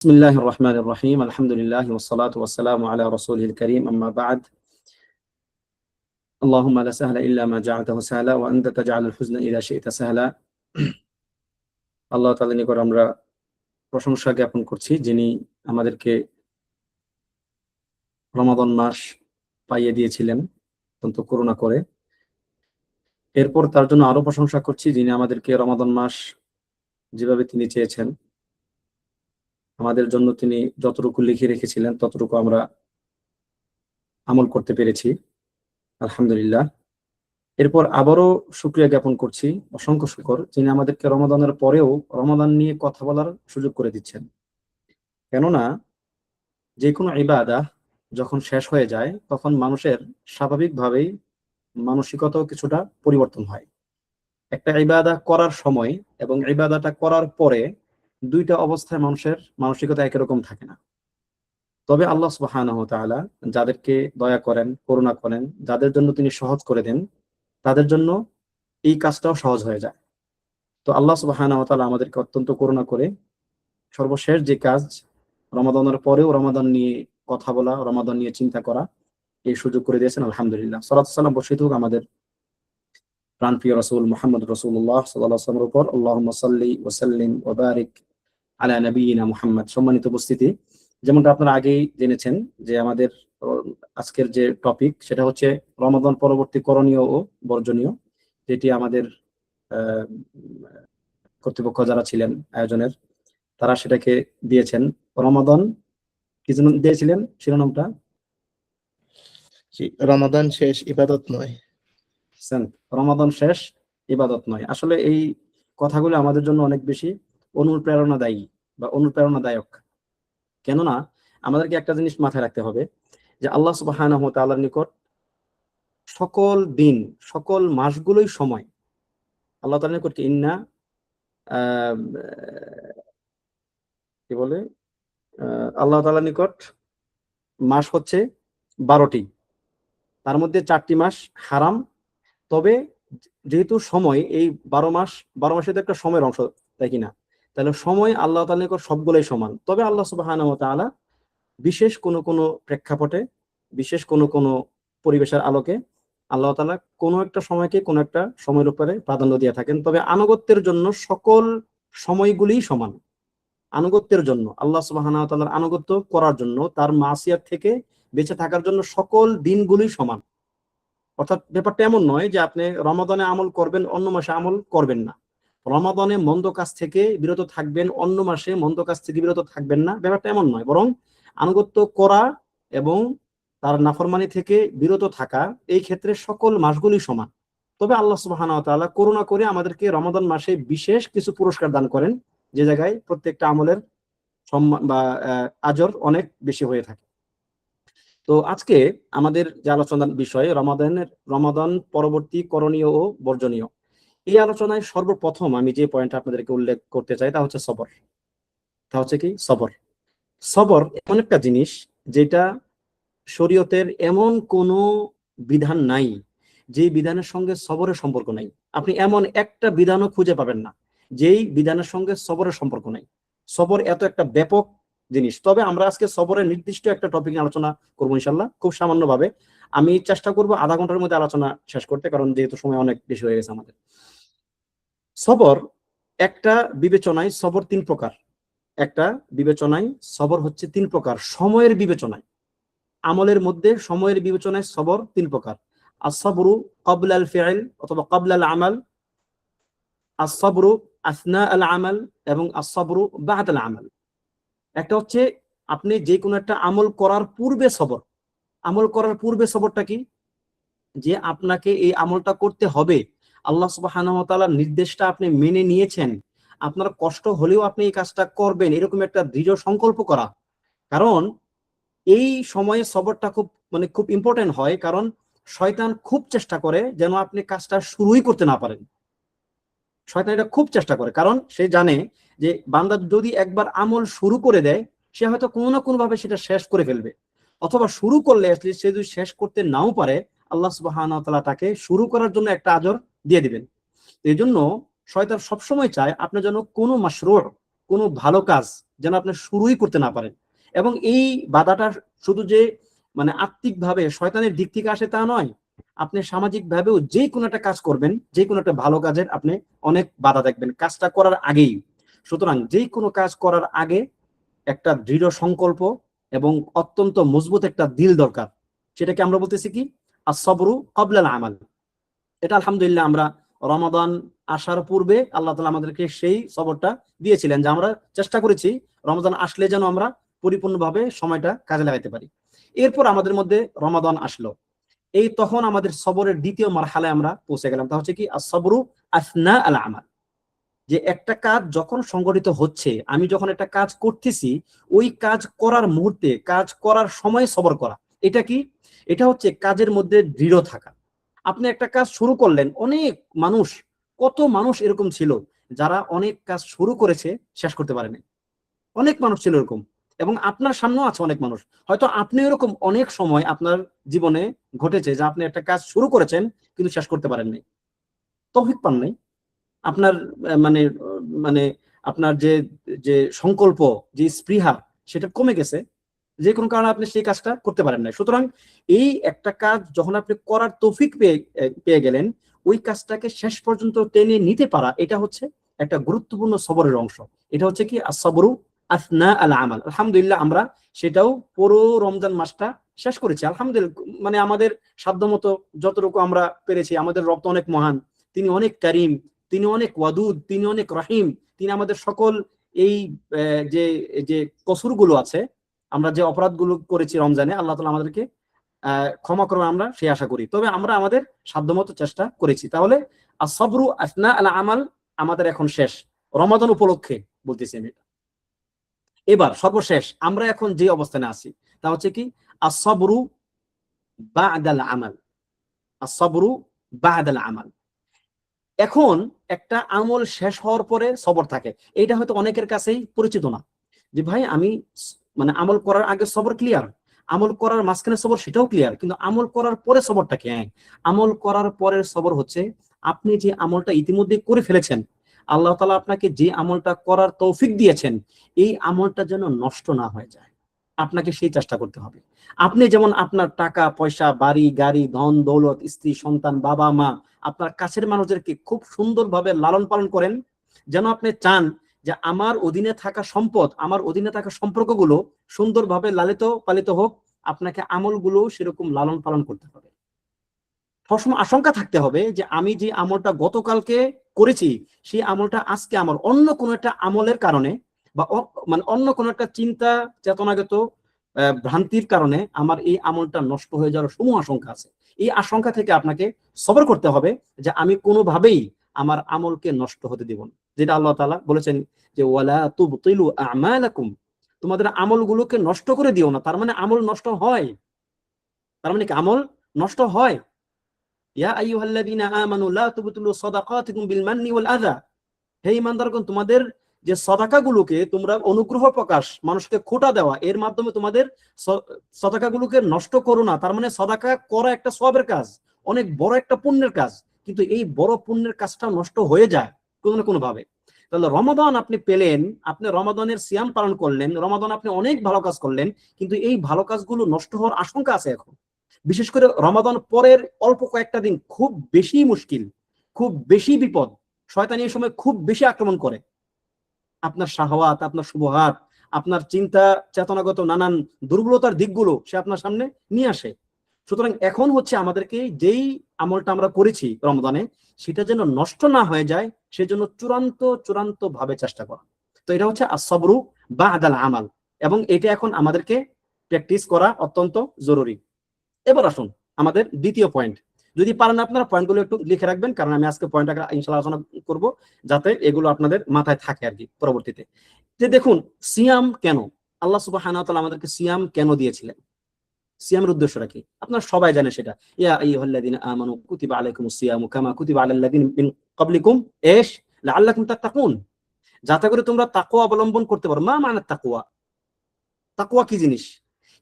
بسم الله الرحمن الرحيم الحمد لله والصلاة والسلام على رسوله الكريم أما بعد اللهم لا سهل إلا ما جعلته سهلا وأنت تجعل الحزن إذا شئت سهلا আল্লাহ তাআলার নিকট আমরা প্রশংসা জ্ঞাপন করছি যিনি আমাদেরকে রমাদান মাস পাইয়ে দিয়েছিলেন অত্যন্ত করুণা করে। এরপর তার জন্য আরো প্রশংসা করছি যিনি আমাদেরকে রমাদান মাস যেভাবে তিনি চেয়েছেন আমাদের জন্য তিনি যতটুকু লিখে রেখেছিলেন ততটুকু আমরা আমল করতে পেরেছি, আলহামদুলিল্লাহ। এরপর আবারও শুকরিয়া জ্ঞাপন করছি, অসংখ্য শুকর, যিনি আমাদেরকে রমাদানের পরেও রমাদান নিয়ে কথা বলার সুযোগ করে দিচ্ছেন। কেননা যে কোনো ইবাদা যখন শেষ হয়ে যায় তখন মানুষের স্বাভাবিকভাবেই মানসিকতাও কিছুটা পরিবর্তন হয়। একটা ইবাদা করার সময় এবং ইবাদাটা করার পরে দুইটা অবস্থায় মানুষের মানসিকতা একই রকম থাকে না। তবে আল্লাহ সুবহানাহু ওয়া তাআলা যাদেরকে দয়া করেন, করুণা করেন, যাদের জন্য তিনি সহজ করে দেন, তাদের জন্য এই কাজটাও সহজ হয়ে যায়। তো আল্লাহ সুবহানাহু ওয়া তাআলা আমাদেরকে অত্যন্ত করুণা করে সর্বশেষ যে কাজ রমাদানের পরেও রমাদান নিয়ে কথা বলা, রমাদান নিয়ে চিন্তা করা, এই সুযোগ করে দিয়েছেন, আলহামদুলিল্লাহ। সালাতু সালাম বর্ষিত হোক আমাদের প্রাণপ্রিয় রাসূল মুহাম্মদ রাসূলুল্লাহ সাল্লাল্লাহু আলাইহি ওয়াসাল্লামের উপর। আল্লাহুম্মা সাল্লি ওয়া সাল্লিম ওয়া বারিক আলা নাবিয়িনা মুহাম্মদ। সম্মানিত উপস্থিতি, যেমনটা আপনারা আগেই জেনেছেন যে আমাদের আজকের যে টপিক সেটা হচ্ছে রমাদান পরবর্তী করণীয় ও বর্জনীয়, যেটি আমাদের কর্তৃপক্ষ যারা ছিলেন আয়োজনের তারা সেটাকে দিয়েছেন। রমাদান কি যেন দিয়েছিলেন শিরোনামটা? রমাদান শেষ ইবাদত নয়। রমাদান শেষ ইবাদত নয়। আসলে এই কথাগুলো আমাদের জন্য অনেক বেশি অনুপ্রেরণাদায়ী বা অনুপ্রেরণাদায়ক। কেননা আমাদেরকে একটা জিনিস মাথায় রাখতে হবে যে আল্লাহ সুবহানাহু ওয়া তাআলার নিকট সকল দিন, সকল মাসগুলোই সময়। আল্লাহ তাআলার নিকট কি ইন্না কি বলে আল্লাহ তাআলার নিকট মাস হচ্ছে 12টি, তার মধ্যে 4টি মাস হারাম। তবে যেহেতু সময় এই 12 মাসের তো একটা সময়ের অংশ, তাই কিনা? তাহলে সময় আল্লাহ তাআলার নিকট সবগুলোই সমান। তবে আল্লাহ সুবহানাহু ওয়া তাআলা বিশেষ কোনো প্রেক্ষাপটে, বিশেষ কোনো পরিবেশের আলোকে আল্লাহ তাআলা কোনো একটা সময়কে কোনো একটা সময়ের উপরে প্রাধান্য দিয়ে থাকেন। তবে আনুগত্যের জন্য সকল সময়গুলিই সমান। আনুগত্যের জন্য আল্লাহ সুবহানাহু ওয়া তাআলার আনুগত্য করার জন্য, তার মাসিয়াত থেকে বেঁচে থাকার জন্য সকল দিনগুলোই সমান। অর্থাৎ ব্যাপারটা এমন নয় যে আপনি রমাদানে আমল করবেন, অন্য মাসে আমল করবেন না। রমাদানে মন্দ কাজ থেকে বিরত থাকবেন, অন্য মাসে মন্দ কাজ থেকে বিরত থাকবেন না, ব্যাপারটা এমন নয়। বরং আনুগত্য করা এবং তার নাফরমানি থেকে বিরত থাকা, এই ক্ষেত্রে সকল মাসগুলি সমান। তবে আল্লাহ সুবহানাহু ওয়া তাআলা করুণা করে আমাদেরকে রমাদান মাসে বিশেষ কিছু পুরস্কার দান করেন, যে জায়গায় প্রত্যেকটা আমলের সম্মান বা আজর অনেক বেশি হয়ে থাকে। তো আজকে আমাদের যে আলোচনার বিষয় রমাদান পরবর্তী করণীয় ও বর্জনীয়, এই আলোচনায় সর্বপ্রথম আমি যে পয়েন্ট আপনাদেরকে উল্লেখ করতে চাই তা হচ্ছে সবর। তা হচ্ছে কি? সবর। সবর এমন একটা জিনিস যেটা শরীয়তের এমন কোনো বিধান নাই যে বিধানের সঙ্গে সবরের সম্পর্ক নাই। আপনি এমন একটা বিধানও খুঁজে পাবেন না যেই বিধানের সঙ্গে সবরের সম্পর্ক নাই। সবর এত একটা ব্যাপক জিনিস। তবে আমরা আজকে সবরের নির্দিষ্ট একটা টপিক নিয়ে আলোচনা করবো ইনশাল্লাহ, খুব সামান্যভাবে। আমি চেষ্টা করবো আধা ঘন্টার মধ্যে আলোচনা শেষ করতে, কারণ যেহেতু সময় অনেক বেশি হয়ে গেছে আমাদের। সবর একটা বিবেচনায় সবর 3 প্রকার। একটা বিবেচনায় সবর হচ্ছে 3 প্রকার। সময়ের বিবেচনায়, আমলের মধ্যে সময়ের বিবেচনায় সবর 3 প্রকার। আস-সাবরু ক্বাবলা আল-ফি'ল অথবা ক্বাবলা আল-আমাল, আস-সাবরু আথনা আল-আমাল এবং আস-সাবরু বা'দা আল-আমাল। একটা হচ্ছে আপনি যে কোনো একটা আমল করার পূর্বে সবর। আমল করার পূর্বে সবরটা কি? যে আপনাকে এই আমলটা করতে হবে, আল্লাহ সুবহানাহু ওয়া তাআলার নির্দেশটা আপনি মেনে নিয়েছেন, আপনার কষ্ট হলেও আপনি এই কাজটা করবেন, এরকম একটা দৃঢ় সংকল্প করা। কারণ এই সময়ে সবরটা খুব ইম্পর্টেন্ট হয়, কারণ শয়তান খুব চেষ্টা করে যেন আপনি কাজটা শুরুই করতে না পারেন। শয়তান এটা খুব চেষ্টা করে, কারণ সে জানে যে বান্দা যদি একবার আমল শুরু করে দেয় সে হয়তো কোনো না কোনো ভাবে সেটা শেষ করে ফেলবে, অথবা শুরু করলে সে যদি শেষ করতে নাও পারে আল্লাহ সুবহানাহু ওয়া তাআলা তাকে শুরু করার জন্য একটা আজর দিয়ে দিবেন। এই জন্য শয়তান সবসময় চায় আপনি যেন কোনো মাশরু', কোনো ভালো কাজ যেন আপনি শুরুই করতে না পারেন। এবং এই বাধাটা শুধু যে মানে আত্মিকভাবে শয়তানের দিক থেকে আসে তা নয়, আপনি সামাজিক ভাবেও যে কোনো একটা কাজ করবেন, যে কোনো একটা ভালো কাজের আপনি অনেক বাধা দেখবেন কাজটা করার আগেই। সুতরাং যে কোনো কাজ করার আগে একটা দৃঢ় সংকল্প এবং অত্যন্ত মজবুত একটা দিল দরকার। সেটাকে আমরা বলতেছি কি, as-sabru qabla al-amal। এটা আলহামদুলিল্লাহ আমরা রমাদান আসার পূর্বে আল্লাহ তাআলা আমাদেরকে সেই সবরটা দিয়েছিলেন, যে আমরা চেষ্টা করেছি রমাদান আসলে যেন আমরা পরিপূর্ণভাবে সময়টা কাজে লাগাইতে পারি। এরপর আমাদের মধ্যে রমাদান আসলো, এই তখন আমাদের সবরের দ্বিতীয় মারহালায় আমরা পৌঁছে গেলাম। তা হচ্ছে কি, as-sabru আথনা আল-আমাল। যে একটা কাজ যখন সংগঠিত হচ্ছে, আমি যখন একটা কাজ করতেছি, ওই কাজ করার মুহূর্তে, কাজ করার সময় সবর করা। এটা কি? এটা হচ্ছে কাজের মধ্যে দৃঢ় থাকা। আপনি একটা কাজ শুরু করলেন, অনেক মানুষ, কত মানুষ এরকম ছিল যারা অনেক কাজ শুরু করেছে শেষ করতে পারেনি। অনেক মানুষ ছিল এরকম, এবং আপনার সামনেও আছে অনেক মানুষ। হয়তো আপনি এরকম অনেক সময় আপনার জীবনে ঘটেছে যে আপনি একটা কাজ শুরু করেছেন কিন্তু শেষ করতে পারেননি, তৌফিক পান নাই। আপনার মানে মানে আপনার যে যে সংকল্প, যে স্পৃহা, সেটা কমে গেছে, যে কোনো কারণে আপনি সেই কাজটা করতে পারেন না। সুতরাং এই একটা কাজ যখন আপনি করার তৌফিক পেয়ে গেলেন, ওই কাজটাকে শেষ পর্যন্ত টেনে নিতে পারা, এটা হচ্ছে একটা গুরুত্বপূর্ণ সবরের অংশ। এটা হচ্ছে কি, as-sabru আথনা আল আমাল। আলহামদুলিল্লাহ আমরা সেটাও পুরো রমজান মাসটা শেষ করেছি আলহামদুলিল্লাহ। মানে আমাদের সাধ্যমতো যতটুকু আমরা পেরেছি। আমাদের রব তো অনেক মহান, তিনি অনেক কারিম, তিনি অনেক ওয়াদুদ, তিনি অনেক রহিম। তিনি আমাদের সকল এই যে যে কসুরগুলো আছে, আমরা যে অপরাধগুলো করেছি রমজানে, আল্লাহ তাআলা আমাদেরকে ক্ষমা করবেন আমরা সেই আশা করি। তবে আমরা আমাদের সাধ্যমতো চেষ্টা করেছি। তাহলে as-sabru আথনা আল আমাল আমাদের এখন শেষ, রমাদান উপলক্ষে বলতেছি আমি এটা। এবার সর্বশেষ আমরা এখন যে অবস্থানে আছি তা হচ্ছে কি, as-sabru বা'দাল আমাল। as-sabru বা'দাল আমাল। এখন একটা আমল শেষ হওয়ার পরে সবর থাকে, এটা হয়তো অনেকের কাছেই পরিচিত না। যে ভাই আমি মানে আমল করার আগে সবর ক্লিয়ার, আমল করার মাঝখানে সবর সেটাও ক্লিয়ার, কিন্তু আমল করার পরে সবরটা কি? হ্যাঁ, আমল করার পরের সবর হচ্ছে আপনি যে আমলটা ইতিমধ্যে করে ফেলেছেন, আল্লাহ তাআলা আপনাকে যে আমলটা করার তৌফিক দিয়েছেন, এই আমলটা যেন নষ্ট না হয়ে যায়, আপনাকে সেই চেষ্টা করতে হবে। আপনি যেমন আপনার টাকা পয়সা, বাড়ি গাড়ি, ধন দৌলত, স্ত্রী সন্তান, বাবা মা, আপনার কাছের মানুষদেরকে খুব সুন্দরভাবে লালন পালন করেন, যেন আপনি চান যে আমার অধীনে থাকা সম্পদ, আমার অধীনে থাকা সম্পর্কগুলো সুন্দরভাবে লালিত পালিত হোক, আপনাকে আমলগুলো সেরকম লালন পালন করতে হবে। সবসময় আশঙ্কা থাকতে হবে যে আমি যে আমলটা গতকালকে করেছি, সেই আমলটা আজকে আমার অন্য কোনো একটা আমলের কারণে বা মানে অন্য কোনো একটা চিন্তা চেতনাগত ভ্রান্তির কারণে আমার এই আমলটা নষ্ট হয়ে যাওয়ার সমূহ আশঙ্কা আছে। এই আশঙ্কা থেকে আপনাকে সবর করতে হবে যে আমি কোনোভাবেই আমার আমলকে নষ্ট হতে দিব না। যেটা আল্লাহ তাআলা বলেছেন যে ওয়ালা তুবতিলু আমালাকুম, তোমাদের আমলগুলোকে নষ্ট করে দিও না। তার মানে আমল নষ্ট হয়, তার মানে কি আমল নষ্ট হয়। ইয়া আইয়ুহাল্লাযীনা আমানু লা তুবতিলু সাদাকাতিকুম বিল মান্নি ওয়াল আযা। হে ঈমানদারগণ, তোমাদের যে সাদাকাগুলোকে তোমরা অনুগ্রহ প্রকাশ, মানুষকে খোঁটা দেওয়া, এর মাধ্যমে তোমাদের সাদাকাগুলোকে নষ্ট করো না। তার মানে সাদাকা করা একটা সওয়াবের কাজ, অনেক বড় একটা পুণ্যের কাজ, কিন্তু এই বড় পুণ্যের কাজটা নষ্ট হয়ে যায় কোনো না কোনো ভাবে। তাহলে রমাদান আপনি পেলেন, আপনি রমাদানের সিয়াম পালন করলেন, রমাদান আপনি অনেক ভালো কাজ করলেন, কিন্তু এই ভালো কাজগুলো নষ্ট হওয়ার আশঙ্কা আছে এখন। বিশেষ করে রমাদান পরের অল্প কয়েকটা দিন খুব বেশি মুশকিল, খুব বেশি বিপদ। শয়তান এই সময় খুব বেশি আক্রমণ করে। আপনার শাহওয়াত, আপনার শুবহাত, আপনার চিন্তা চেতনাগত নানান দুর্বলতার দিকগুলো সে আপনার সামনে নিয়ে আসে। সুতরাং এখন হচ্ছে আমাদেরকে যেই আমলটা আমরা করেছি রমজানে, সেটা যেন নষ্ট না হয়ে যায়, সেজন্য চূড়ান্ত ভাবে চেষ্টা করা। তো এটা হচ্ছে as-sabru বা'দাল আমাল, এবং এটা এখন আমাদেরকে প্র্যাকটিস করা অত্যন্ত জরুরি। এবার আসুন আমাদের দ্বিতীয় পয়েন্ট। যদি পারেন আপনারা পয়েন্টগুলো একটু লিখে রাখবেন, কারণ আমি আজকে পয়েন্ট ইনশাআল্লাহ আলোচনা করব, যাতে এগুলো আপনাদের মাথায় থাকে আর কি পরবর্তীতে। যে দেখুন, সিয়াম কেন আল্লাহ সুবহানাহু ওয়া তাআলা আমাদেরকে সিয়াম কেন দিয়েছিলেন, সিয়ামের উদ্দেশ্যটা কি আপনারা সবাই জানেন সেটা। ইয়া আইয়ুহাল্লাযীনা আমানু কুতিবা আলাইকুমুস সিয়ামু কামা কুতিবা আলাল লাযীনা মিন ক্বাবলিকুম লাআল্লাকুম তাত্তাকুন, যাতে করে তোমরা তাকওয়া অবলম্বন করতে পারো। মা মানে তাকওয়া, তাকওয়া কি জিনিস?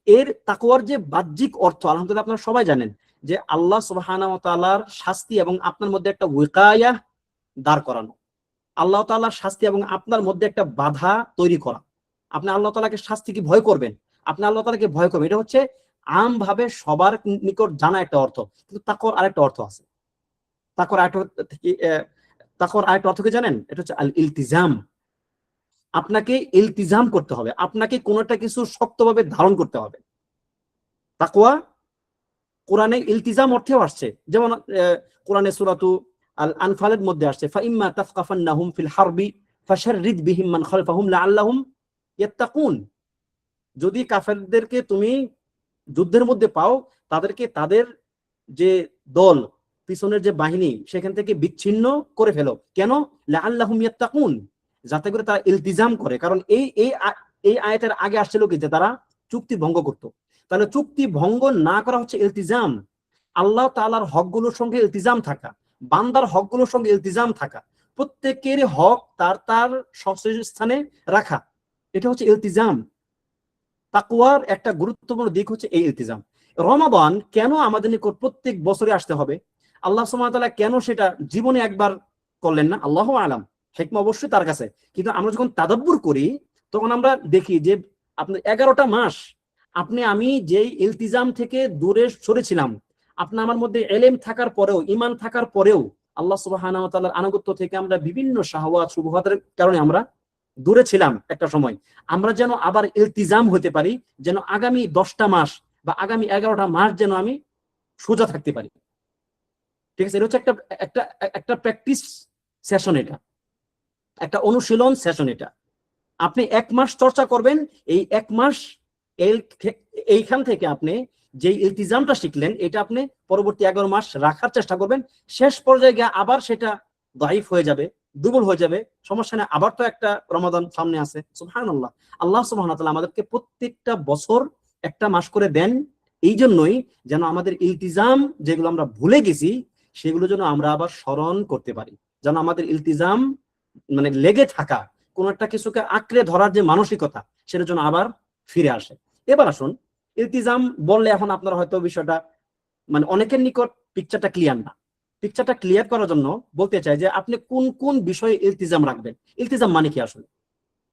এর তাকওয়ার যে বাহ্যিক অর্থ আলহামদুলিল্লাহ আপনারা সবাই জানেন, যে আল্লাহ সুবহানাহু ওয়া তাআলার শাস্তি এবং আপনার মধ্যে একটা ওয়াকায়া দাঁড় করানো, আল্লাহ তাআলার শাস্তি এবং আপনার মধ্যে একটা বাধা তৈরি করা। আপনি আল্লাহ তাআলাকে শাস্তি কি ভয় করবেন, আপনি আল্লাহ তাআলাকে ভয় করবেন, এটা হচ্ছে আমভাবে সবার নিকট জানা একটা অর্থ। কিন্তু তাকওয়ার আরেকটা অর্থ আছে। তাকওয়ার আরেকটা অর্থ কি জানেন? এটা হচ্ছে আল ইলতিজাম। আপনাকে ইলতিজাম করতে হবে, আপনাকে কোনো একটা কিছু শক্তভাবে ধারণ করতে হবে। তাকওয়া কোরআনে ইলতিজাম অর্থেও আসছে, যেমন কোরআনে সূরাতু আল আনফালের মধ্যে আসছে, ফাইম্মা তাফকাফান্নাহুম ফিল হারবি ফাশাররিদ বিহিম মান খালফাহুম লাআল্লাহুম ইয়াত্তাকুন। যদি কাফেরদেরকে তুমি যুদ্ধের মধ্যে পাও, তাদেরকে তাদের যে দল, পিছনের যে বাহিনী, সেখান থেকে বিচ্ছিন্ন করে ফেলো। কেন? লাআল্লাহুম ইয়াত্তাকুন, যাতে করে তারা ইলতিজাম করে। কারণ এই আয়াতের আগে আসছিল কি, যে তারা চুক্তি ভঙ্গ করত। তাহলে চুক্তি ভঙ্গ না করা হচ্ছে ইলতিজাম। আল্লাহ তাআলার হকগুলোর সঙ্গে ইলতিজাম থাকা, বান্দার হকগুলোর সঙ্গে ইলতিজাম থাকা, প্রত্যেকের হক তার তার সংশ্লিষ্ট স্থানে রাখা, এটা হচ্ছে ইলতিজাম। তাকওয়ার একটা গুরুত্বপূর্ণ দিক হচ্ছে এই ইলতিজাম। রমাদান কেন আমাদের নিকট প্রত্যেক বছরে আসতে হবে? আল্লাহ সুবহানাহু ওয়া তাআলা কেন সেটা জীবনে একবার করলেন না? আল্লাহু আলাম, হিকমা অবশ্যই তার কাছে। কিন্তু আমরা যখন তাদাব্বুর করি, তখন আমরা দেখি যে আপনার 11টা মাস আমি যেই ইলতিজাম থেকে দূরে সরেছিলাম, আমার মধ্যে ইলম থাকার পরেও, ঈমান থাকার পরেও, আল্লাহ সুবহানাহু ওয়া তাআলার আনুগত্য থেকে আমরা বিভিন্ন শাহওয়াত শুবহাতের কারণে আমরা দূরে ছিলাম একটা সময়। আমরা যেন আবার ইলতিজাম হতে পারি, যেন আগামী 10টা মাস বা আগামী 11টা মাস যেন আমি সোজা থাকতে পারি। ঠিক আছে? এটা হচ্ছে একটা একটা একটা প্র্যাকটিস সেশন, এটা একটা অনুশীলন সেশন। এটা আপনি 1 মাস চর্চা করবেন। এই 1 মাস এইখান থেকে আপনি যে ইলতিজামটা শিখলেন, এটা আপনি পরবর্তী 11 মাস রাখার চেষ্টা করবেন। শেষ পর্যায়ে গিয়ে আবার সেটা দাইফ হয়ে যাবে, দুর্বল হয়ে যাবে, সমস্যা নেই, আবার তো একটা রমাদান সামনে আছে। সুবহানাল্লাহ। আল্লাহ সুবহানাহু ওয়া তাআলা আমাদেরকে প্রত্যেকটা বছর একটা মাস করে দেন, এই জন্যই যেন আমাদের ইলতিজাম যেগুলো আমরা ভুলে গেছি, সেগুলো যেন আমরা আবার স্মরণ করতে পারি, যেন আমাদের ইলতিজাম মানে লেগে থাকা, কোন একটা কিছুকে আঁকড়ে ধরার যে মানসিকতা, সেটা যেন আবার ফিরে আসে। এবার আসুন, ইলতিজাম বললে এখন আপনারা হয়তো বিষয়টা মানে অনেকের নিকট পিকচারটা ক্লিয়ার না। পিকচারটা ক্লিয়ার করার জন্য বলতে চাই যে আপনি কোন কোন বিষয়ে ইলতিজাম রাখবেন। ইলতিজাম মানে কি আসলে,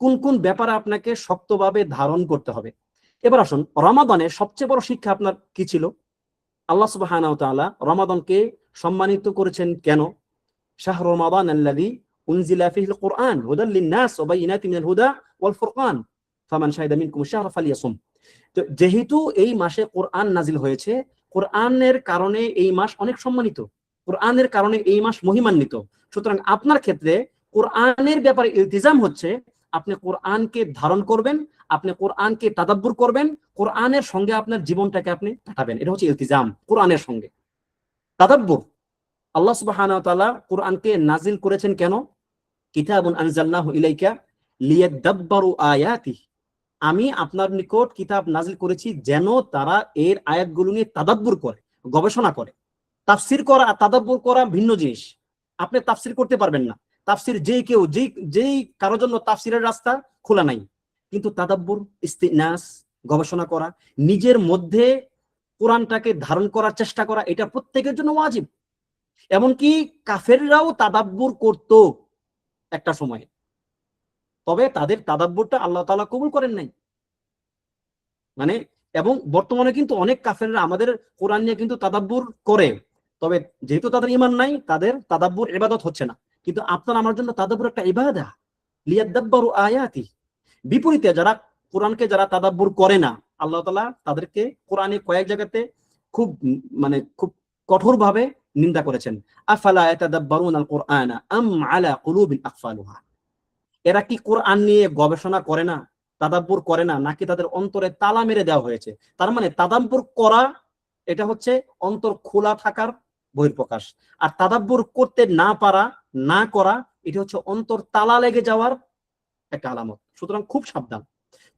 কোন কোন ব্যাপারে আপনাকে শক্তভাবে ধারণ করতে হবে। এবার আসুন, রমাদানের সবচেয়ে বড় শিক্ষা আপনার কি ছিল? আল্লাহ সুবহানাহু ওয়া তাআলা রমাদানকে সম্মানিত করেছেন কেন? শাহরু রমাদান আল্লাযী উনজিলা ফীহিল কুরআন হুদাল লিন-নাস ওয়া বাইয়িনাতিন মিনাল হুদা ওয়াল ফুরকান ফামান শাহিদা মিনকুম আশ-শাহরা ফালিয়াসুম। তো যেহেতু এই মাসে কোরআন নাজিল হয়েছে, কোরআনের কারণে এই মাস অনেক সম্মানিত, কোরআনের কারণে এই মাস মহিমান্বিত। সুতরাং আপনার ক্ষেত্রে কোরআনের ব্যাপারে ইলতিজাম হচ্ছে আপনি কোরআনকে ধারণ করবেন, আপনি কোরআনকে তাদাব্বুর করবেন, কোরআনের সঙ্গে আপনার জীবনটাকে আপনি কাটাবেন। এটা হচ্ছে ইলতিজাম কোরআনের সঙ্গে। তাদাব্বুর, আল্লাহ সুবহানাহু ওয়া তাআলা কোরআনকে নাজিল করেছেন কেন? কিতাবুন আনজালনাহু ইলাইকা লিয়াদাব্বারু আয়াতিহি, আমি আপনার নিকট কিতাব নাজিল করেছি যেন তারা এর আয়াতগুলো নিয়ে তাদাব্বুর করে, গবেষণা করে। তাফসির করা আর তাদাব্বুর করা ভিন্ন জিনিস। আপনি তাফসির করতে পারবেন না, তাফসির যেই কারোর জন্য তাফসিরের রাস্তা খোলা নাই। কিন্তু তাদাব্বুর, ইস্তিনাস, গবেষণা করা, নিজের মধ্যে কোরআনটাকে ধারণ করার চেষ্টা করা, এটা প্রত্যেকের জন্য ওয়াজিব। এমনকি কাফেররাও তাদাব্বুর করত একটা সময়ে, তবে তাদের তাদাব্বুরটা আল্লাহ তাআলা কবুল করেন নাই। মানে এবং বর্তমানে কিন্তু অনেক কাফেররা আমাদের কোরআন নিয়ে কিন্তু তাদাব্বুর করে, তবে যেহেতু তাদের ঈমান নাই, তাদের তাদাব্বুর ইবাদত হচ্ছে না। কিন্তু আপনার আমার জন্য তাদাব্বুর একটা ইবাদা, লিয়াদাব্বারু আয়াতি। বিপরীতে যারা কোরআনকে যারা তাদাব্বুর করে না, আল্লাহ তাআলা তাদেরকে কোরআনে কয়েক জায়গাতে খুব খুব কঠোরভাবে নিন্দা করেছেন। আফালা ইয়াতাদাব্বারুনাল কুরআনা আম আলা কুলুবিন আকফালুহা। এরা কি কোরআন নিয়ে গবেষণা করে না, তাদাব্বুর করে না, নাকি তাদের অন্তরে তালা মেরে দেওয়া হয়েছে? তার মানে তাদাব্বুর করা এটা হচ্ছে অন্তর খোলা থাকার বহিঃপ্রকাশ, আর তাদাব্বুর করতে না পারা, না করা, এটা হচ্ছে অন্তর তালা লেগে যাওয়ার একটা আলামত। সুতরাং খুব সাবধান।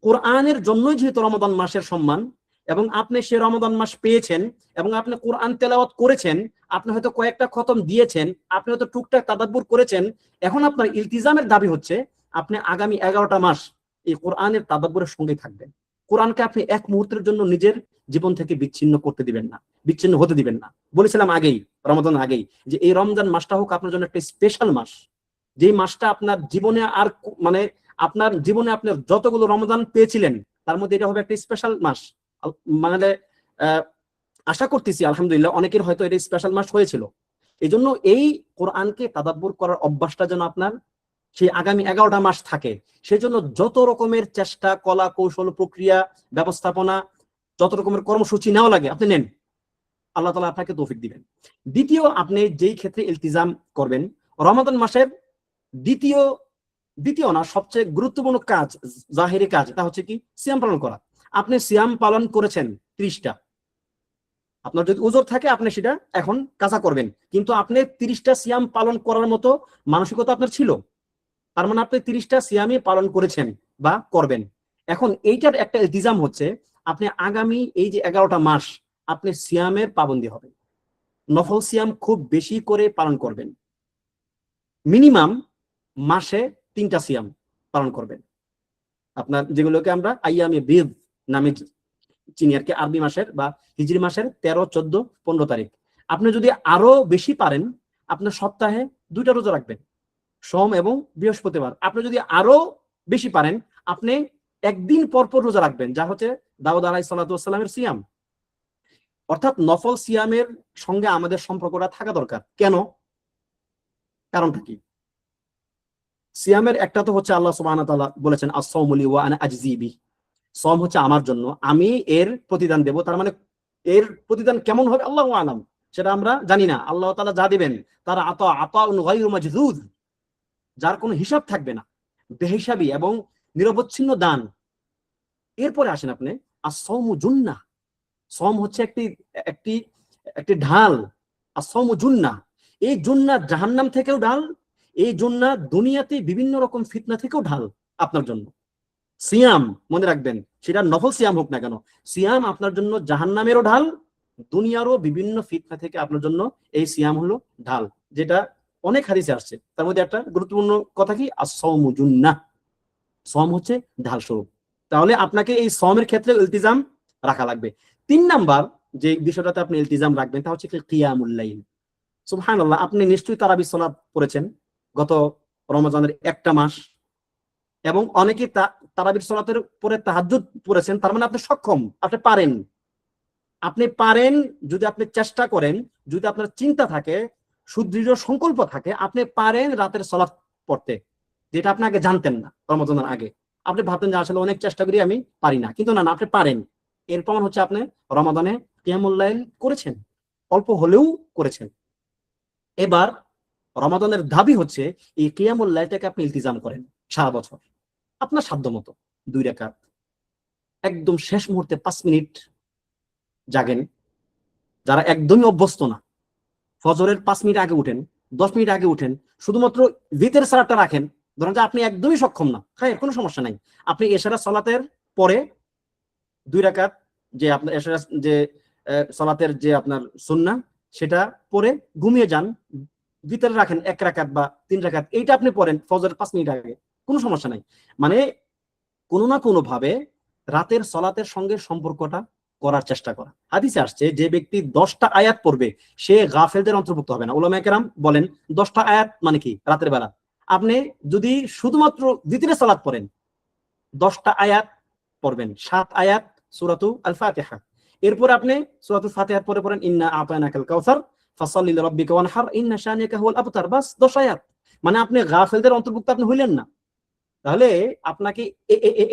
কোরআনের জন্যই যেহেতু রমাদান মাসের সম্মান, এবং আপনি সে রমাদান মাস পেয়েছেন এবং আপনি কোরআন তেলাওয়াত করেছেন, আপনি হয়তো কয়েকটা খতম দিয়েছেন, আপনি হয়তো টুকটাক তাদাব্বুর করেছেন, এখন আপনার ইলতিজামের দাবি হচ্ছে আপনি আগামী 11টা মাস এই কোরআনের তাদাব্বুরের সঙ্গে থাকবেন। কোরআনকে আপনি এক মুহূর্তের জন্য নিজের জীবন থেকে বিচ্ছিন্ন করতে দিবেন না, বিচ্ছিন্ন হতে দিবেন না। বলেছিলাম আগেই, রমাদান আগেই, যে এই রমজান মাসটা হোক আপনার জন্য একটা স্পেশাল মাস, যে মাসটা আপনার জীবনে আর আপনার জীবনে আপনি যতগুলো রমজান পেয়েছিলেন তার মধ্যে এটা হবে একটা স্পেশাল মাস। মানে আশা করতেছি আলহামদুলিল্লাহ অনেকের হয়তো এটা স্পেশাল মাস হয়েছিল। এই জন্য এই কোরআনকে তাদাব্বুর করার অভ্যাসটা যেন আপনার সেই আগামী 11টা মাস থাকে, সেজন্য যত রকমের চেষ্টা, কলা কৌশল, প্রক্রিয়া, ব্যবস্থাপনা, যত রকমের কর্মসূচি নেওয়া লাগে আপনি নেন, আল্লাহ তাআলা আপনাকে তৌফিক দিবেন। দ্বিতীয়, আপনি যেই ক্ষেত্রে ইলতিজাম করবেন, রমাদান মাসের দ্বিতীয় না সবচেয়ে গুরুত্বপূর্ণ কাজ, জাহেরি কাজ, তা হচ্ছে কি সিয়াম পালন করা। আপনি সিয়াম পালন করেছেন 30টা, আপনার যদি উজর থাকে আপনি সেটা এখন কাজা করবেন, কিন্তু আপনি 30টা সিয়াম পালন করার মতো মানসিকতা আপনার ছিল, তার মানে আপনি 30টা সিয়ামই পালন করেছেন বা করবেন। এখন এইটার একটা ইলতিজাম হচ্ছে আপনি আগামী এই যে 11টা মাস আপনি সিয়ামের পাবন্দী হবেন, নফল সিয়াম খুব বেশি করে পালন করবেন, মিনিমাম মাসে 3টা সিয়াম পালন করবেন। আপনার যেগুলোকে আমরা আইয়ামে বিদ নামে চিনি আর কি, আরবি মাসের বা হিজরি মাসের 13, 14, 15 তারিখ। আপনি যদি আরো বেশি পারেন আপনার সপ্তাহে 2টা রোজা রাখবেন, সোম এবং বৃহস্পতিবার। আপনি যদি আরো বেশি পারেন আপনি একদিন পর পর রোজা রাখবেন, যা হচ্ছে দাউদ আলাইহিস সালাতু ওয়াস সালামের সিয়াম। অর্থাৎ নফল সিয়ামের সঙ্গে আমাদের সম্পর্কটা থাকা দরকার। কেন? কারণটা কি? সিয়ামের একটা তো হচ্ছে আল্লাহ সুবহানাহু ওয়া তাআলা বলেছেন আস-সাওমু লি ওয়া আনা আজজি বি, সওম হচ্ছে আমার জন্য, আমি এর প্রতিদান দেব। তার মানে এর প্রতিদান কেমন হবে আল্লাহু আলাম, সেটা আমরা জানি না। আল্লাহ তাআলা যা দিবেন তার আতাউন গায়রু মাজযুদ, যার কোনো হিসাব থাকবে না, বেহিসাবি এবং নিরবচ্ছিন্ন দান। এরপরে আসেন আপনি আস-সাওমু জুন্নাহ, সওম হচ্ছে একটি ঢাল। আস-সাওমু জুন্নাহ, এই জুন্নাহ জাহান্নাম থেকেও ঢাল, এই জুন্নাহ দুনিয়াতে বিভিন্ন রকম ফিতনা থেকেও ঢাল আপনার জন্য। সিয়াম মনে রাখবেন, সেটা নফল সিয়াম হোক না কেন, সিয়াম আপনার জন্য জাহান্নামেরও ঢাল, দুনিয়ারও বিভিন্ন ফিতনা থেকে আপনার জন্য এই সিয়াম হলো ঢাল, যেটা অনেক হাদিসে আসছে। তার মধ্যে একটা গুরুত্বপূর্ণ কথা কি, আস-সাওমু জুন্নাহ, সওম হচ্ছে ঢাল স্বরূপ। তাহলে আপনাকে এই সওমের ক্ষেত্রে ইলতিজাম রাখা লাগবে। 3 নাম্বার যে বিষয়টাতে আপনি ইলতিজাম রাখবেন তা হচ্ছে কিয়ামুল লাইল। সুবহানাল্লাহ, আপনি নিশ্চয়ই তারাবি সালাত পড়েছেন গত রমজানের একটা মাস, এবং অনেকে তারাবির সালাতের পরে তাহাজ্জুদ পড়েছেন। তার মানে আপনি সক্ষম, আপনি পারেন যদি আপনি চেষ্টা করেন, যদি আপনার চিন্তা থাকে, সুদৃঢ় সংকল্প থাকে, আপনি পারেন রাতের সালাত পড়তে, যেটা আপনি আগে জানতেন না। রমজানের আগে আপনি ভাবতেন যে আসলে অনেক চেষ্টা করি আমি পারি না, কিন্তু না, আপনি পারেন। এর প্রমাণ হচ্ছে আপনি রমাদানে কিয়ামুল লাইল করেছেন, অল্প হলেও করেছেন। এবার রমাদানের দাবি হচ্ছে এই কিয়ামুল লাইলটাকে আপনি ইলতিজাম করেন সারা বছর, আপনার সাধ্য মতো 2 রাকাত, একদম শেষ মুহূর্তে 5 মিনিট জাগেন। যারা একদমই অভ্যস্ত না, ফজরের 5 মিনিট আগে উঠেন, 10 মিনিট আগে উঠেন, শুধুমাত্র ভিতর সালাতটা রাখেন। ধরেন যে আপনি একদমই সক্ষম না, হ্যাঁ কোনো সমস্যা নাই, আপনি এশারা সালাতের পরে 2 রাকাত, যে আপনার এশারা যে সালাতের যে আপনার সুন্নাহ, সেটা পরে ঘুমিয়ে যান, ভিতরে রাখেন 1 রাকাত বা 3 রাকাত, এইটা আপনি পড়েন ফজরের 5 মিনিট আগে, কোনো সমস্যা নাই। মানে কোনো না কোনো ভাবে রাতের সালাতের সঙ্গে সম্পর্কটা করার চেষ্টা করা। হাদিসে আসছে যে ব্যক্তি 10টা আয়াত পড়বে সে গাফেলদের অন্তর্ভুক্ত হবে না। উলামায়ে কেরাম বলেন 10টা আয়াত মানে কি, রাতের বেলা আপনি যদি শুধুমাত্র দ্বিতীয় সালাত পড়েন 10টা আয়াত পড়বেন, 7 আয়াত সূরাতু আল ফাতিহা, এরপর আপনি সূরাতুল ফাতিহার পরে পড়েন ইন্না আতাইনাকাল কাউসার ফাসাল্লি লিরাব্বিকা ওয়ানহার ইন্না শানিয়াকা হুয়াল আবতার, বাস 10 আয়াত। মানে আপনি গাফেলদের অন্তর্ভুক্ত আপনি হইলেন না। তাহলে আপনাকে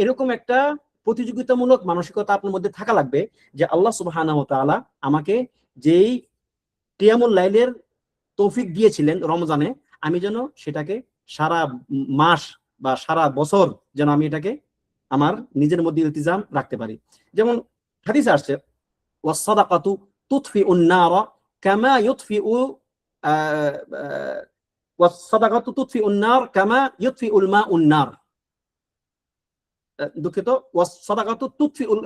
এরকম একটা প্রতিযোগিতামূলক মানসিকতা আপনার মধ্যে থাকা লাগবে যে আল্লাহ সুবহানাহু ওয়া তাআলা আমাকে যেই কিয়ামুল লাইলের তৌফিক দিয়েছিলেন রমজানে, আমি যেন সেটাকে সারা মাস বা সারা বছর যেন আমি এটাকে আমার নিজের মধ্যে ইলতিজাম রাখতে পারি। যেমন হাদিসে আসছে ওয়াস সাদাকাতু তুতফিউন নারা কামা ইউতফিউ ওয়াস সাদাকাতু তুতফিউন নার কামা ইউতফিউল মাউন নার, দুঃখিত, ওয়াস সাদাকাতু তুতফিউল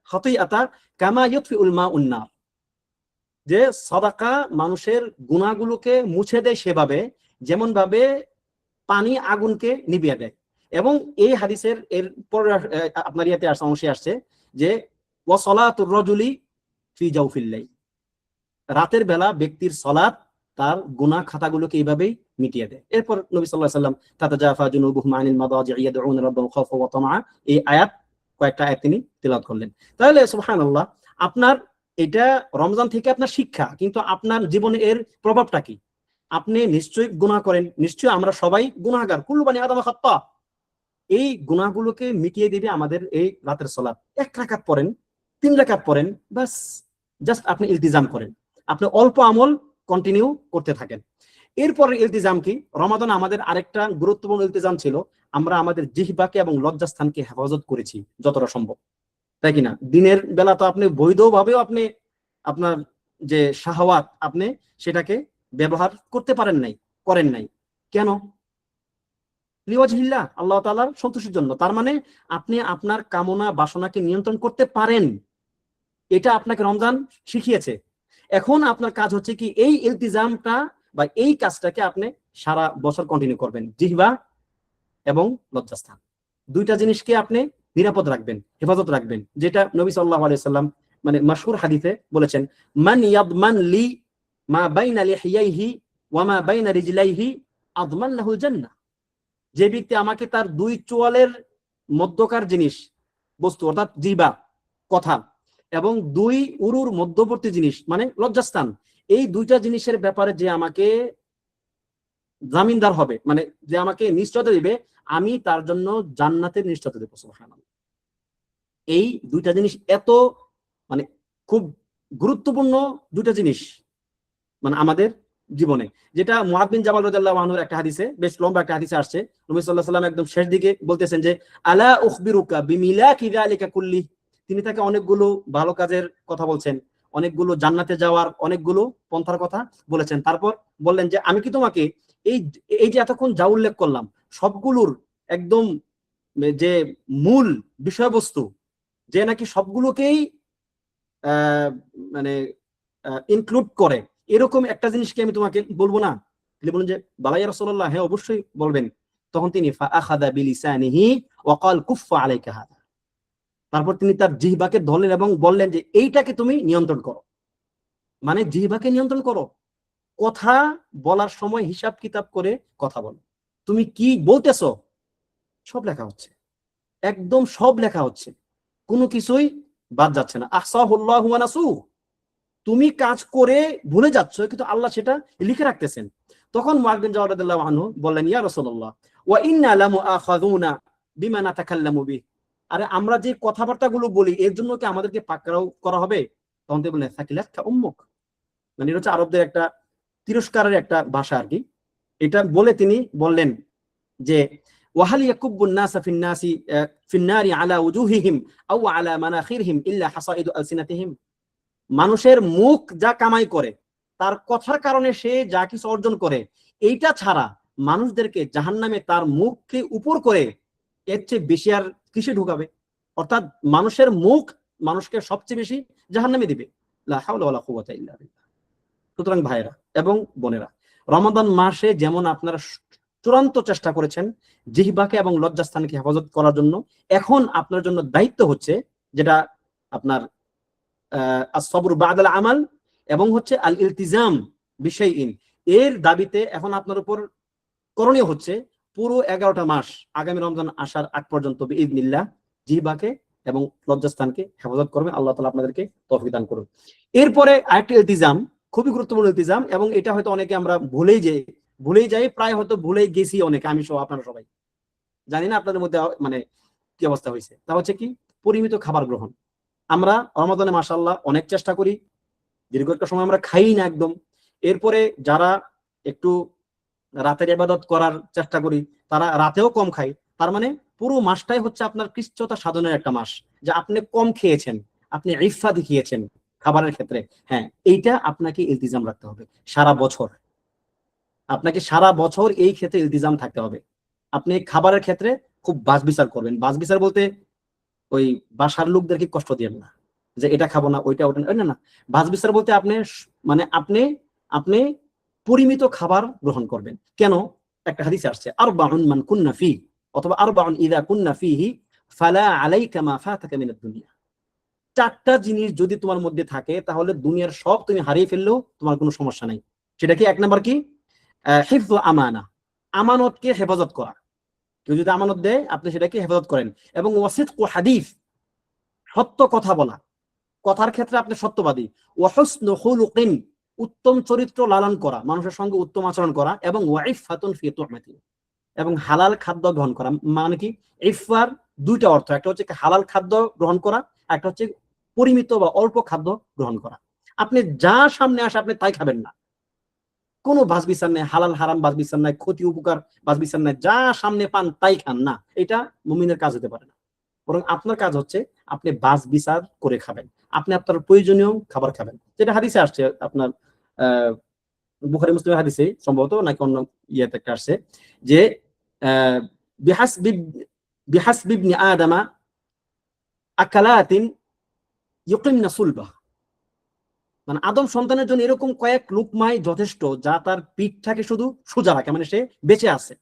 খাতিআতা কামা ইউতফিউল মাউন নার, যে সাদাকা মানুষের গুনাহগুলোকে মুছে দেয় সেভাবে যেমন ভাবে পানি আগুনকে নিভিয়ে দেয়। এবং এই হাদিসের এর পরে আপনার ইয়াতে অংশে আসছে যে ওয়াসলাতুর রাজুলি ফি জাওফিল লাইল, রাতের বেলা ব্যক্তির সালাত তার গুনাহ খাতাগুলোকে এইভাবেই মিটিয়ে দেয়। এরপর নবী সাল্লাল্লাহু আলাইহি ওয়াসাল্লাম তাতাজাফা জুনুবুহুম আনিল মাদাজি'i ইয়াদউনা রাব্বাহুম খাওফান ওয়া তামআ, এই আয়াত কয়েকটা আয়াত তিনি তেলাওয়াত করলেন। তাহলে সুবহানাল্লাহ, আপনার এটা রমজান থেকে আপনার শিক্ষা, কিন্তু আপনার জীবনে এর প্রভাবটা কি? আপনি নিশ্চয়ই গুনাহ করেন, নিশ্চয়ই আমরা সবাই গুনাহগার, কুল্লু বানি আদম খাত্তা। এই গুনাহগুলোকে মিটিয়ে দিবে আমাদের এই রাতের সালাত। 1 রাকাত পড়েন, 3 রাকাত পড়েন, বাস জাস্ট আপনি ইলতিজাম করেন, আপনি অল্প আমল কন্টিনিউ করতে থাকেন। এরপর ইলতিজাম কি? রমাদান আমাদের আরেকটা গুরুত্বপূর্ণ ইলতিজাম ছিল, আমরা আমাদের জিহ্বাকে এবং লজ্জাস্থানকে হেফাজত করেছি যতটা সম্ভব, তাই কিনা? দিনের বেলা তো আপনি বৈধভাবেও আপনি আপনার যে শাহওয়াত আপনি সেটাকে ব্যবহার করতে পারেন নাই, করেন নাই। কেন? লিওয়াজহিল্লাহ, আল্লাহ তাআলার সন্তুষ্টির জন্য। তার মানে আপনি আপনার কামনা বাসনাকে নিয়ন্ত্রণ করতে পারেন, এটা আপনাকে রমজান শিখিয়েছে। এখন আপনার কাজ হচ্ছে কি, এই ইলতিজামটা বা এই কাজটাকে আপনি সারা বছর কন্টিনিউ করবেন। জিহ্বা এবং লজ্জাস্থান, দুইটা জিনিসকে আপনি নিরাপদ রাখবেন, হেফাজত রাখবেন, যেটা নবী সাল্লাল্লাহু আলাইহি সাল্লাম মানে মাশহুর হাদিসে বলেছেন, মান ইয়াদমান লি মা বাইনা লিহিয়াইহি ওয়া মা বাইনা রিজলাইহি আদমান লাহুল জান্নাহ। যে ব্যক্তি আমাকে তার 2 চোয়ালের মধ্যকার জিনিস বস্তু অর্থাৎ জিহ্বা কথা এবং 2 উরুর মধ্যবর্তী জিনিস মানে লজ্জাস্থান, এই দুইটা জিনিসের ব্যাপারে যে আমাকে জামিনদার হবে, মানে যে আমাকে নিশ্চয়তা দিবে, আমি তার জন্য জান্নাতের নিশ্চয়তা দেব। সুবহানাল্লাহ। এই দুইটা জিনিস এত মানে খুব গুরুত্বপূর্ণ দুইটা জিনিস মানে আমাদের জীবনে, যেটা মুআয বিন জাবাল রাদিয়াল্লাহু আনহুর একটা হাদিসে, বেশ লম্বা একটা হাদিসে আসছে, নবী সাল্লাল্লাহু আলাইহি ওয়াসাল্লাম একদম শেষ দিকে বলতেছেন যে আলা উখবিরুকা বিমিলাকি যালিকা কুল্লি। তিনি তাকে অনেকগুলো ভালো কাজের কথা বলছেন, অনেকগুলো জান্নাতে যাওয়ার অনেকগুলো পন্থার কথা বলেছেন। তারপর বললেন যে আমি কি তোমাকে এই এই যে এতক্ষণ যা উল্লেখ করলাম সবগুলোর একদম যে মূল বিষয়বস্তু, যে নাকি সবগুলোকেই মানে ইনক্লুড করে, এরকম একটা জিনিসকে আমি তোমাকে বলবো না? তিনি বলেন যে বালা ইয়া রাসূলুল্লাহ, হ্যাঁ অবশ্যই বলবেন। তখন তিনি ফাআখাযা বিলিসানিহি ওয়া ক্বাল কুফফা আলাইকা হাদা। তারপর তিনি তার জিহ্বাকে ধরলেন এবং বললেন যে এইটাকে তুমি নিয়ন্ত্রণ করো, মানে জিহ্বাকে নিয়ন্ত্রণ করো, কথা বলার সময় হিসাব কিতাব করে কথা বলো, তুমি কি বলতেছো সব লেখা হচ্ছে, একদম সব লেখা হচ্ছে, কোনো কিছুই বাদ যাচ্ছে না। আহসাহুল্লাহু ওয়া নাসু, তুমি কাজ করে ভুলে যাচ্ছ কিন্তু আল্লাহ সেটা লিখে রাখতেছেন। তখন মুআয বিন জাবাল রাদিয়াল্লাহু আনহু বললেন, ইয়া রাসূলুল্লাহ ওয়া ইন্না লামুআখাযুনা বিমা নাতাকাল্লামু বিহি। আরে আমরা যে কথাবার্তাগুলো বলি এর জন্য কি আমাদেরকে পাকড়াও করা হবে? তখন তিনি বললেন সাকিলাতকা উম্মুক, মানে এটা হচ্ছে আরবদের একটা তিরস্কারের একটা ভাষা আর কি। এটা বলে তিনি বললেন যে ওয়াহাল ইয়াকুবুন নাসা ফিন নাসি ফিন নারি আলা উজুহিহিম আও আলা মানাখিরহিম ইল্লা হাসাইদু আলসিনাতিহিম। মানুষের মুখ যা কামাই করে, তার কথার কারণে সে যা কিছু অর্জন করে, এইটা ছাড়া মানুষদেরকে জাহান্নামে তার মুখকে উপর করে এর চেয়ে বেশি আর কিসে ঢুকাবে? অর্থাৎ মানুষের মুখ মানুষকে সবচেয়ে বেশি জাহান্নামে দিবে। লা হাওলা ওয়ালা কুওয়াতা ইল্লা বিল্লাহ। সুতরাং ভাইরা এবং বোনেরা, রমাদান মাসে যেমন আপনারা চূড়ান্ত চেষ্টা করেছেন জিহ্বাকে এবং লজ্জাস্থানকে হেফাজত করার জন্য, এখন আপনার জন্য দায়িত্ব হচ্ছে যেটা আপনার as-sabr ba'da al-amal এবং হচ্ছে আল ইলতিজাম বিশাইইন, এর দাবিতে এখন আপনার উপর করণীয় হচ্ছে পুরো 11টা মাস আগামী রমজান আসার আগ পর্যন্ত বিইذنিল্লাহ জিহ্বাকে এবং লজ্জাস্থানকে হেফাজত করবেন। আল্লাহ তাআলা আপনাদেরকে তৌফিক দান করুন। এরপরে আরেকটা ইলতিজাম, খুবই গুরুত্বপূর্ণ ইলতিজাম, এবং এটা হয়তো অনেকে আমরা ভুলেই যাই, প্রায় হয়তো ভুলেই গেছি অনেকে, আমি সহ আপনারা সবাই। জানি না আপনাদের মধ্যে মানে কি অবস্থা হয়েছে। তা হচ্ছে কি পরিমিত খাবার গ্রহণ। আমরা রমাদানে মাশাআল্লাহ অনেক চেষ্টা করি, দীর্ঘ একটা সময় আমরা খাই না একদম। এরপরে যারা একটু রাতের ইবাদত করার চেষ্টা করি তারা রাতেও কম খায়। তার মানে পুরো মাসটাই হচ্ছে আপনার কৃচ্ছতা সাধনের একটা মাস, যে আপনি কম খেয়েছেন, আপনি ইফা দেখিয়েছেন খাবারের ক্ষেত্রে। হ্যাঁ, এইটা আপনাকে ইলতিজাম রাখতে হবে সারা বছর। আপনাকে সারা বছর এই ক্ষেত্রে ইলতিজাম থাকতে হবে। আপনি খাবারের ক্ষেত্রে খুব বাছবিচার করবেন। বাছবিচার বলতে ওই বাসার লোকদেরকে কষ্ট দিবেন না যে এটা খাবো না ওইটা ওটা না, না। বাছবিচার বলতে আপনি মানে আপনি পরিমিত খাবার গ্রহণ করবেন। কেন? একটা হাদিসে আসছে আরবাউন মান কুন্না ফি, অথবা আরবাউন ইযা কুন্না ফিহি ফালা আলাইকা মা ফাতাকা মিনাদ দুনিয়া। 4টা জিনিস যদি তোমার মধ্যে থাকে তাহলে দুনিয়ার সব তুমি হারিয়ে ফেললেও তোমার কোনো সমস্যা নাই। সেটা কি? এক নাম্বার কি? হিফযুল আমানা, আমানতকে হেফাজত করা। কেউ যদি আমানত দেয় আপনি সেটাকে হেফাজত করেন। এবং ওয়াসিদকু হাদিস, সত্য কথা বলা, কথার ক্ষেত্রে আপনি সত্যবাদী। ওয়া হুসনু খুলুকিন, উত্তম চরিত্র লালন করা, মানুষের সঙ্গে উত্তম আচরণ করা। এবং ওয়াইফাতুন ফি তুহমাতি, এবং হালাল খাদ্য গ্রহণ করা। মানে কি? ইফার দুইটা অর্থ, একটা হচ্ছে হালাল খাদ্য গ্রহণ করা, একটা হচ্ছে পরিমিত বা অল্প খাদ্য গ্রহণ করা। আপনি যা সামনে আসে আপনি তাই খাবেন না, কোনো বাছ বিচার নেই, হালাল হারাম বাছ বিচার নাই, ক্ষতি উপকার বাছ বিচার নাই, যা সামনে পান তাই খান না। এটা মুমিনের কাজ হতে পারে না। বরং আপনার কাজ হচ্ছে আপনি বাছ বিচার করে খাবেন, আপনি আপনার প্রয়োজনীয় খাবার খাবেন। যেটা হাদিসে আসছে, আপনার আহ বুখারী মুসলিমের হাদিসে সম্ভবত, নাকি অন্য ইয়েতে একটা আসছে যে আহ বিহাসবি বিহাসবি ইবনি আদামা আকালাতিন ইউকিমনা সুলবাহ, মানে আদম সন্তানের জন্য এরকম কয়েক লুকমাই যথেষ্ট যা তার পিঠটাকে শুধু সোজা রাখে, মানে সে বেঁচে আছে।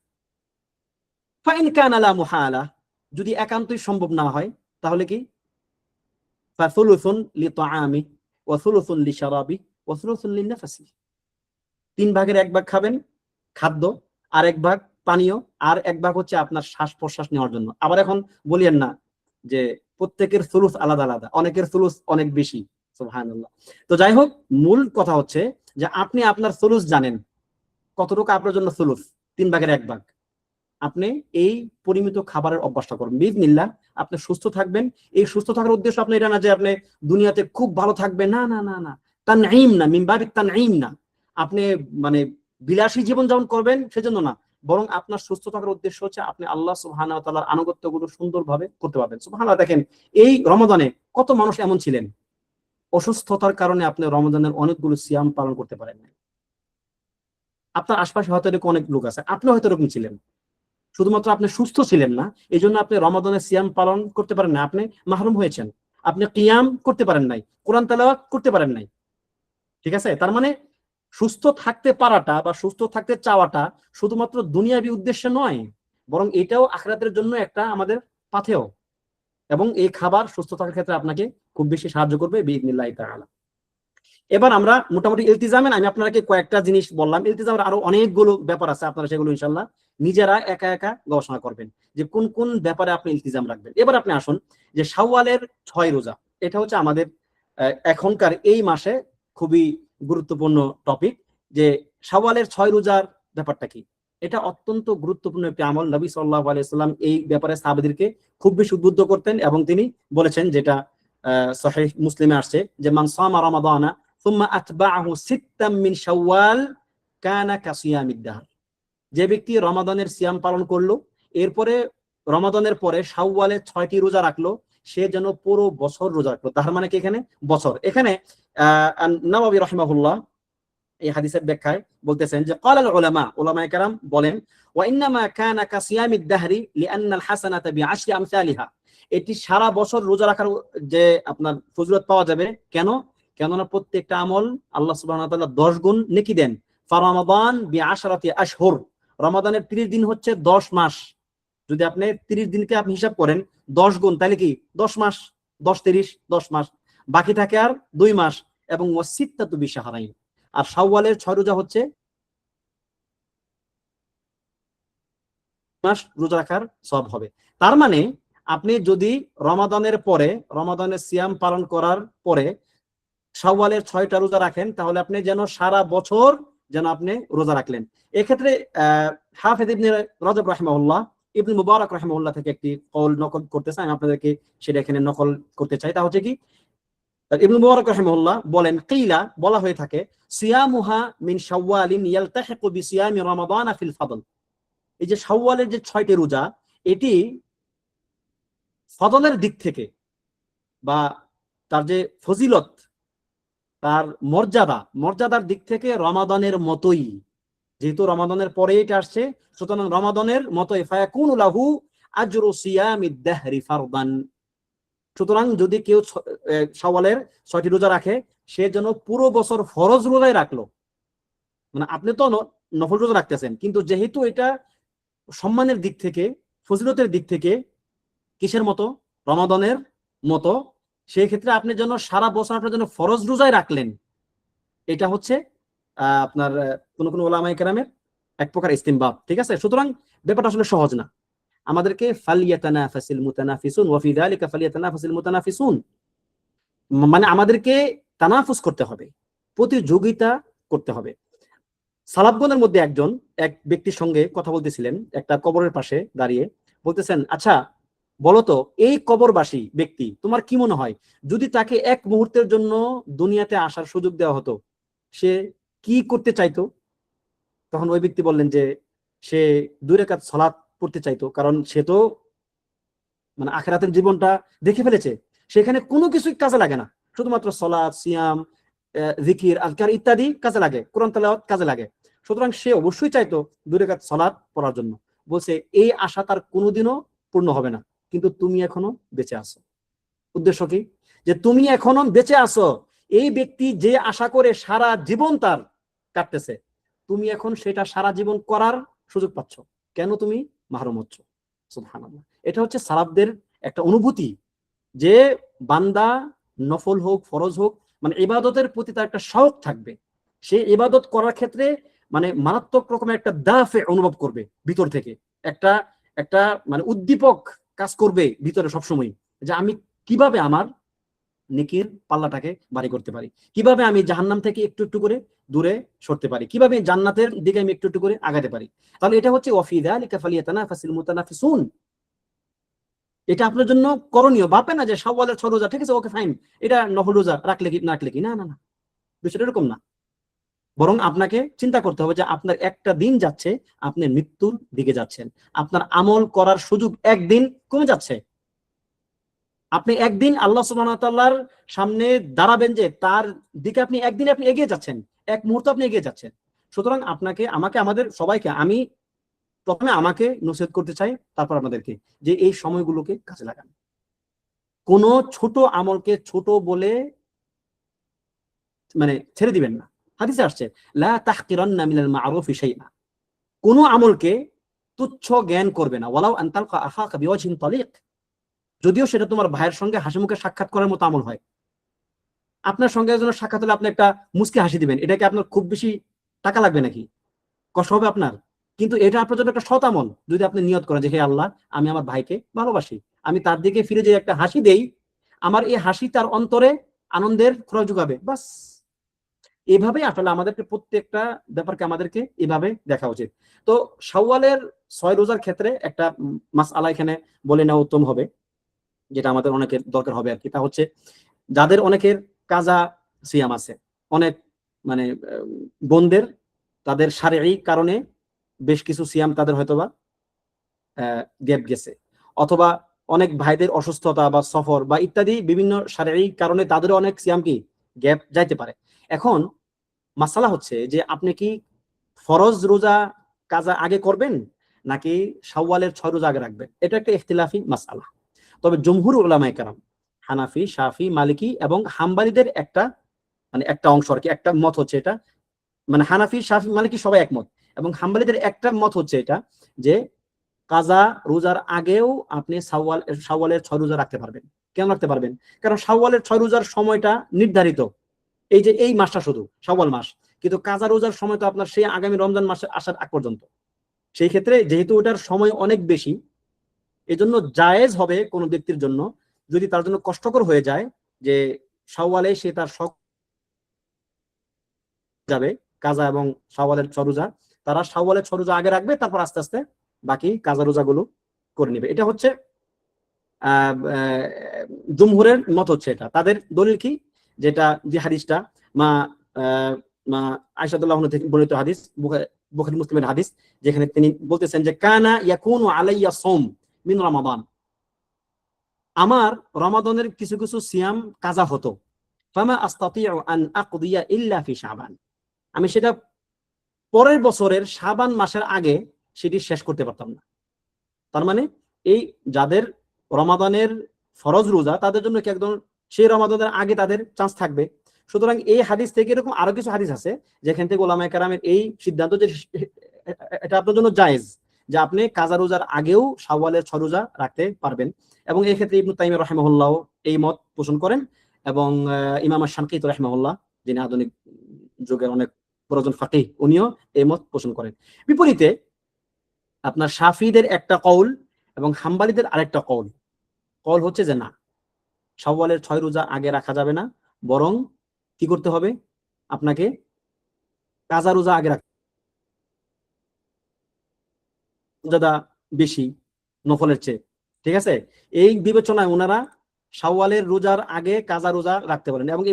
ফাইন কানা লা মুহালা, যদি একান্তই সম্ভব না হয় তাহলে কি? ফাসুলুসুন লিতাআমি ওয়া সুলুসুন লিশারাবি ওয়া সুলুসুন লিনাফসি, 3 ভাগের 1 ভাগ খাবেন খাদ্য, আর 1 ভাগ পানীয়, আর 1 ভাগ হচ্ছে আপনার শ্বাস প্রশ্বাস নেওয়ার জন্য। আবার এখন বলিয়েন না যে প্রত্যেকের সুলুস আলাদা আলাদা, অনেকের সুলুস অনেক বেশি। সুবহানাল্লাহ। তো যাই হোক, মূল কথা হচ্ছে যে আপনি আপনার সুলুস জানেন, কতটুকু আপনার জন্য সুলুস, 3 ভাগের 1 ভাগ। আপনি এই পরিমিত খাবারের অভ্যাসটা করবেন, বিইজনিল্লাহ আপনি সুস্থ থাকবেন। এই সুস্থ থাকার উদ্দেশ্য আপনি এটা না যে আপনি দুনিয়াতে খুব ভালো থাকবেন, না না না না, তানঈম না, মিন বাবিত তানঈম না, আপনি মানে বিলাসী জীবন যাপন করবেন সেজন্য না, বরং আপনার সুস্থ থাকার উদ্দেশ্য হচ্ছে আপনি আল্লাহ সুবহানাহু ওয়া তাআলার আনুগত্যগুলো সুন্দরভাবে করতে পারবেন। সুবহানাল্লাহ। দেখেন এই রমাদানে কত মানুষ এমন ছিলেন অসুস্থতার কারণে আপনি রমাদানের অনেকগুলো সিয়াম পালন করতে পারেন না। আপনার আশপাশে হয়তো এরকম অনেক লোক আছে, আপনি হয়তো এরকম ছিলেন, শুধুমাত্র আপনি সুস্থ ছিলেন না, এই জন্য আপনি রমাদানের সিয়াম পালন করতে পারেন না, আপনি মাহরুম হয়েছেন, আপনি কিয়াম করতে পারেন নাই, কোরআন তেলাওয়াত করতে পারেন নাই। ঠিক আছে? তার মানে সুস্থ থাকতে পারাটা বা সুস্থ থাকতে চাওয়াটা শুধুমাত্র দুনিয়াবী উদ্দেশ্যে নয়, বরং এটাও আখিরাতের জন্য একটা আমাদের পাথেয়। এবং এই খাবার সুস্থ থাকার ক্ষেত্রে আপনাকে খুব বেশি সাহায্য করবে বিইজনিল্লাহি তাআলা। এবার আমরা মোটামুটি ইলতিজামের আমি আপনাকে কয়েকটা জিনিস বললাম, ইলতিজামের আরো অনেকগুলো ব্যাপার আছে, আপনারা সেগুলো ইনশাআল্লাহ নিজেরা একা একা গবেষণা করবেন যে কোন কোন ব্যাপারে আপনি ইলতিজাম রাখবেন। এবার আপনি আসুন যে শাওয়ালের 6 রোজা, এটা হচ্ছে আমাদের এখনকার এই মাসে খুবই গুরুত্বপূর্ণ টপিক, যে শাওয়ালের 6 রোজার ব্যাপারটা কি। এটা অত্যন্ত গুরুত্বপূর্ণ একটি আমল। নবী সাল্লাল্লাহু আলাইহি ওয়াসাল্লাম এই ব্যাপারে সাহাবাদেরকে খুব বেশি উদ্বুদ্ধ করতেন, এবং তিনি বলেছেন, যেটা সহিহ মুসলিমে আসছে, যে মান সামা রমাদানা সুম্মা আতবাআহু সিত্তাম মিন শাওয়াল কানা কাসিয়ামিদ দাহর, যে ব্যক্তি রমাদানের সিয়াম পালন করলো, এরপরে রমাদানের পরে শাওয়ালে 6টি রোজা রাখলো, সে যেন পুরো বছর রোজা রাখলো। তার মানে কি এখানে বছর। এখানে নাওয়াবী রাহিমাহুল্লাহ এই হাদিসের ব্যাখ্যায় বলতেছেন যে ক্বালাল উলামা, উলামায়ে কেরাম বলেন, ওয়া ইন্নামা কানা কাসিয়ামিদ দাহরি লিআন্নাল হাসানাতা বিআশরি আমসালিহা, এটি সারা বছর রোজা রাখার যে আপনার ফজিলত পাওয়া যাবে। কেন? কেননা প্রত্যেকটা আমল আল্লাহ সুবহানাহু ওয়া তাআলা 10 গুণ নেকি দেন। ফারমাদান বিআশরাতি আশহুর, রমাদানের 30 দিন হচ্ছে 10 মাস। যদি আপনি 30 দিনকে আপনি হিসাব করেন 10 গুণ, তাহলে কি 10 মাস, 10 30 10 মাস, বাকি থাকে আর 2 মাস। এবং ওয়াসিত্তাতু বিশাহরাইন, আর শাওয়ালের 6 রোজা হচ্ছে মাস রোজা রাখার সওয়াব হবে। তার মানে আপনি যদি রমাদানের পরে, রমাদানের সিয়াম পালন করার পরে শাওয়ালের 6টা রোজা রাখেন, তাহলে আপনি যেন সারা বছর যেন আপনি রোজা রাখলেন। এক্ষেত্রে হাফেজ ইবনে রজব রাহিমাহুল্লাহ, ইবনে মুবারক রাহিমাহুল্লাহ থেকে একটি কওল নকল করতেছে, আমি আপনাদেরকে সেটা এখানে নকল করতে চাই। তা হচ্ছে কি, ইবনে মুবারক রাহিমাহুল্লাহ বলেন, কিলা, বলা হয়ে থাকে, সিয়ামুহা মিন শাওয়ালিন ইয়ালতাহিকু বিসিয়ামি রমাদান ফিল ফাদল, এই যে শাওয়ালের যে 6টি রোজা, এটি ফদলের দিক থেকে বা তার যে ফজিলত, তার মর্যাদার দিক থেকে রমাদানের মতোই, যেহেতু রমাদানের পরে এটা আসছে, সুতরাং রমাদানের মতোই ফায়াকুনু লাহু আজরু সিয়ামিদ দাহরি ফারদান। সুতরাং যদি কেউ শাওয়ালের 6টি রোজা রাখে, সে যেন পুরো বছর ফরজ রোজাই রাখলো। মানে আপনি তো নফল রোজা রাখতেছেন, কিন্তু যেহেতু এটা সম্মানের দিক থেকে, ফজিলতের দিক থেকে কিসের মতো, রমাদানের মতো, সেই ক্ষেত্রে আপনি যেন সারা বছর আপনার জন্য ফরজ রোজাই রাখলেন। এটা হচ্ছে আপনার কোন কোন ওলামায়ে কেরামের এক প্রকার ইস্তিমবাত, ঠিক আছে। সুতরাং ব্যাপারটা আসলে সহজ না। আমাদেরকে ফালিয়াতানাফাসিল মুতানাফিসুন ওয়া ফি যালিকা ফালিয়াতানাফাসিল মুতানাফিসুন, মানে আমাদেরকে তানাফুস করতে হবে, প্রতিযোগিতা করতে হবে। সালাফগণের মধ্যে একজন এক ব্যক্তির সঙ্গে কথা বলতেছিলেন একটা কবরের পাশে দাঁড়িয়ে, বলতেছেন, আচ্ছা বলতো এই কবরবাসী ব্যক্তি তোমার কি মনে হয় যদি তাকে এক মুহূর্তের জন্য দুনিয়াতে আসার সুযোগ দেওয়া হতো সে কি করতে চাইতো? তখন ওই ব্যক্তি বললেন যে সে 2 রাকাত সালাত পড়তে চাইতো, কারণ সে তো মানে আখিরাতের জীবনটা দেখে ফেলেছে, সেখানে কোনো কিছুই কাজে লাগে না, শুধুমাত্র সালাত, সিয়াম, জিকির, আজকার ইত্যাদি কাজে লাগে, কোরআন তেলাওয়াত কাজে লাগে। সুতরাং সে অবশ্যই চাইতো 2 রাকাত সালাত পড়ার জন্য। বলছে এই আশা তার কোনোদিনও পূর্ণ হবে না, কিন্তু তুমি এখনো বেঁচে আছো। উদ্দেশ্য কি? যে তুমি এখনো বেঁচে আছো, এই ব্যক্তি যে আশা করে সারা জীবন তার কাটতেছে, তুমি এখন সেটা সারা জীবন করার সুযোগ পাচ্ছ, কেন তুমি মাহরুম হচ্ছ? সুবহানাল্লাহ। এটা হচ্ছে সালাফদের একটা অনুভূতি যে বান্দা নফল হোক ফরজ হোক, মানে ইবাদতের প্রতি তার একটা শৌক থাকবে, সে ইবাদত করার ক্ষেত্রে মানে মারাত্মক রকমের একটা দাফে অনুভব করবে ভিতর থেকে, একটা একটা মানে উদ্দীপক কাজ করবে ভিতরে সবসময়, যে আমি কিভাবে আমার নেকির পাল্লাটাকে ভারী করতে পারি, কিভাবে আমি জাহান্নাম থেকে একটু একটু করে দূরে সরতে পারি, কিভাবে জান্নাতের দিকে আমি একটু একটু করে আগাতে পারি। তাহলে এটা হচ্ছে ওয়াফি যালিকা ফালিয়াতানাফাসিল মুতানাফিসুন। এটা আপনার জন্য করণীয়। ভাবে না যে শাওয়ালের 6 রোজা, ঠিক আছে ওকে ফাইন, এটা নফল রোজা রাখলে কি না রাখলে কি, না না না, বিষয়টা এরকম না। বরং আপনাকে চিন্তা করতে হবে যে আপনার একটা দিন যাচ্ছে, আপনি মৃত্যুর দিকে যাচ্ছেন, আপনার আমল করার সুযোগ একদিন কমে যাচ্ছে। আপনি একদিন আল্লাহ সুবহানাহু ওয়া তাআলার সামনে দাঁড়াবেন, যে তার দিকে আপনি একদিন আপনি এগিয়ে যাচ্ছেন, এক মুহূর্ত আপনি এগিয়ে যাচ্ছেন। সুতরাং আপনাকে, আমাকে, আমাদের সবাইকে, আমি প্রথমে আমাকে নসিহত করতে চাই, তারপর আপনাদেরকে, যে এই সময়গুলোকে কাজে লাগান। কোন ছোট আমলকে ছোট বলে মানে ছেড়ে দিবেন না। হাদিসে আসছে লা তাহকিরান্না মিনাল মা'রুফি শাইআ, কোন আমলকে তুচ্ছ জ্ঞান করবে না, ওয়ালাউ আন তালকা আখাকা বিওয়াজহিন তালিক, যদিও সেটা তোমার ভাইয়ের সঙ্গে হাসি মুখে সাক্ষাৎ করার মতো আমল হয়। আপনার সঙ্গে একজনের সাক্ষাৎ হলে আপনি একটা মুচকি হাসি দিবেন, এটা কি আপনার খুব বেশি টাকা লাগবে নাকি? কষ্ট হবে আপনার? কিন্তু এটা আপনার জন্য একটা সৎ আমল। যদি আপনি নিয়ত করেন যে হে আল্লাহ, আমি আমার ভাইকে ভালোবাসি, আমি তার দিকে ফিরে যে একটা হাসি দেই, আমার এই হাসি তার অন্তরে আনন্দের খোরাক যোগাবে, বাস। এভাবে আসলে আমাদেরকে প্রত্যেকটা ব্যাপারকে আমাদেরকে এভাবে দেখা উচিত। তো শাওয়ালের 6 রোজার ক্ষেত্রে একটা মাসআলা এখানে বলে নেওয়া উত্তম হবে, যেটা আমাদের অনেকের দরকার হবে আর কি। তা হচ্ছে যাদের অনেকের কাজা সিয়াম আছে, অনেক মানে বোনদের তাদের শারীরিক কারণে বেশ কিছু সিয়াম তাদের হয়তোবা গ্যাপ গেছে, অথবা অনেক ভাইদের অসুস্থতা বা সফর বা ইত্যাদি বিভিন্ন শারীরিক কারণে তাদের অনেক সিয়াম কি গ্যাপ যাইতে পারে। এখন মাসালা হচ্ছে যে আপনি কি ফরজ রোজা কাজা আগে করবেন নাকি শাওয়ালের 6 রোজা আগে রাখবেন? এটা একটা ইখতিলাফি মাসআলা। তবে জমহুর উলামায়ে কেরাম, হানাফি, শাফি, মালিকি এবং হাম্বলীদের একটা মানে একটা অংশ আর কি, একটা মত হচ্ছে এটা, মানে হানাফি, শাফি, মালিকি সবাই একমত, এবং হাম্বলীদের একটা মত হচ্ছে এটা, যে কাজা রোজার আগেও আপনি শাওয়ালের 6 রোজা রাখতে পারবেন। কেন রাখতে পারবেন? কারণ শাওয়ালের 6 রোজার সময়টা নির্ধারিত, এই যে এই মাসটা শুধু শাওয়াল মাস, কিন্তু কাজা রোজার সময় তো আপনার সেই আগামী রমজান মাসে আসার আগ পর্যন্ত। সেই ক্ষেত্রে যেহেতু ওটার সময় অনেক বেশি, এজন্য জায়েজ হবে কোন ব্যক্তির জন্য, যদি তার জন্য কষ্টকর হয়ে যায় যে শাওয়ালে সে তার শখ যাবে কাজা এবং শাওয়ালের 6 রোজা, তারা শাওয়ালের 6 রোজা আগে রাখবে, তারপর আস্তে আস্তে বাকি কাজা রোজাগুলো করে নেবে। এটা হচ্ছে জুমহুরের মত হচ্ছে এটা। তাদের দলিল কি? যেটা যে হাদিসটা মা মা আয়েশা রাদিয়াল্লাহু আনহা থেকে বর্ণিত হাদিস, বুখারী মুসলিমের হাদিস, যেখানে তিনি বলতেছেন যে কানা ইয়াকুনু আলাইয়া সাওম মিন রমাদান, আমার রমাদানের কিছু কিছু সিয়াম কাজা হতো, ফামা আস্তাতিউ আন আকদিয়া ইল্লা ফি শাবান, আমি সেটা পরের বছরের শাবান মাসের আগে সেটি শেষ করতে পারতাম না। তার মানে এই যাদের রমাদানের ফরজ রোজা, তাদের জন্য কি একদম সেই রমাদানের আগে তাদের চান্স থাকবে। সুতরাং এই হাদিস থেকে এরকম আরো কিছু হাদিস আছে যেখান থেকে ওলামায়ে কেরামের এই সিদ্ধান্ত যে এটা আপনার জন্য জায়েজ, যে আপনি কাজা রোজার আগেও শাওয়ালের 6 রোজা রাখতে পারবেন। এবং এই ক্ষেত্রে ইবনে তাইমিয়া রাহিমাহুল্লাহ এই মত পোষণ করেন, এবং ইমাম আশ-শানকিতি রাহিমাহুল্লাহ, যিনি আধুনিক যুগের অনেক বড়জন ফাকিহ, উনিও এই মত পোষণ করেন। বিপরীতে আপনার শাফিদের একটা কৌল এবং হাম্বালিদের আরেকটা কৌল হচ্ছে যে না, শাওয়ালের 6 রোজা আগে রাখা যাবে না, বরং কি করতে হবে, আপনাকে কাজা রোজা আগে রাখতে মর্যাদা বেশি নফলের চেয়ে, ঠিক আছে। এই বিবেচনায় ওনারা শাওয়ালের রোজার আগে কাজা রোজা রাখতে পারেন। এবং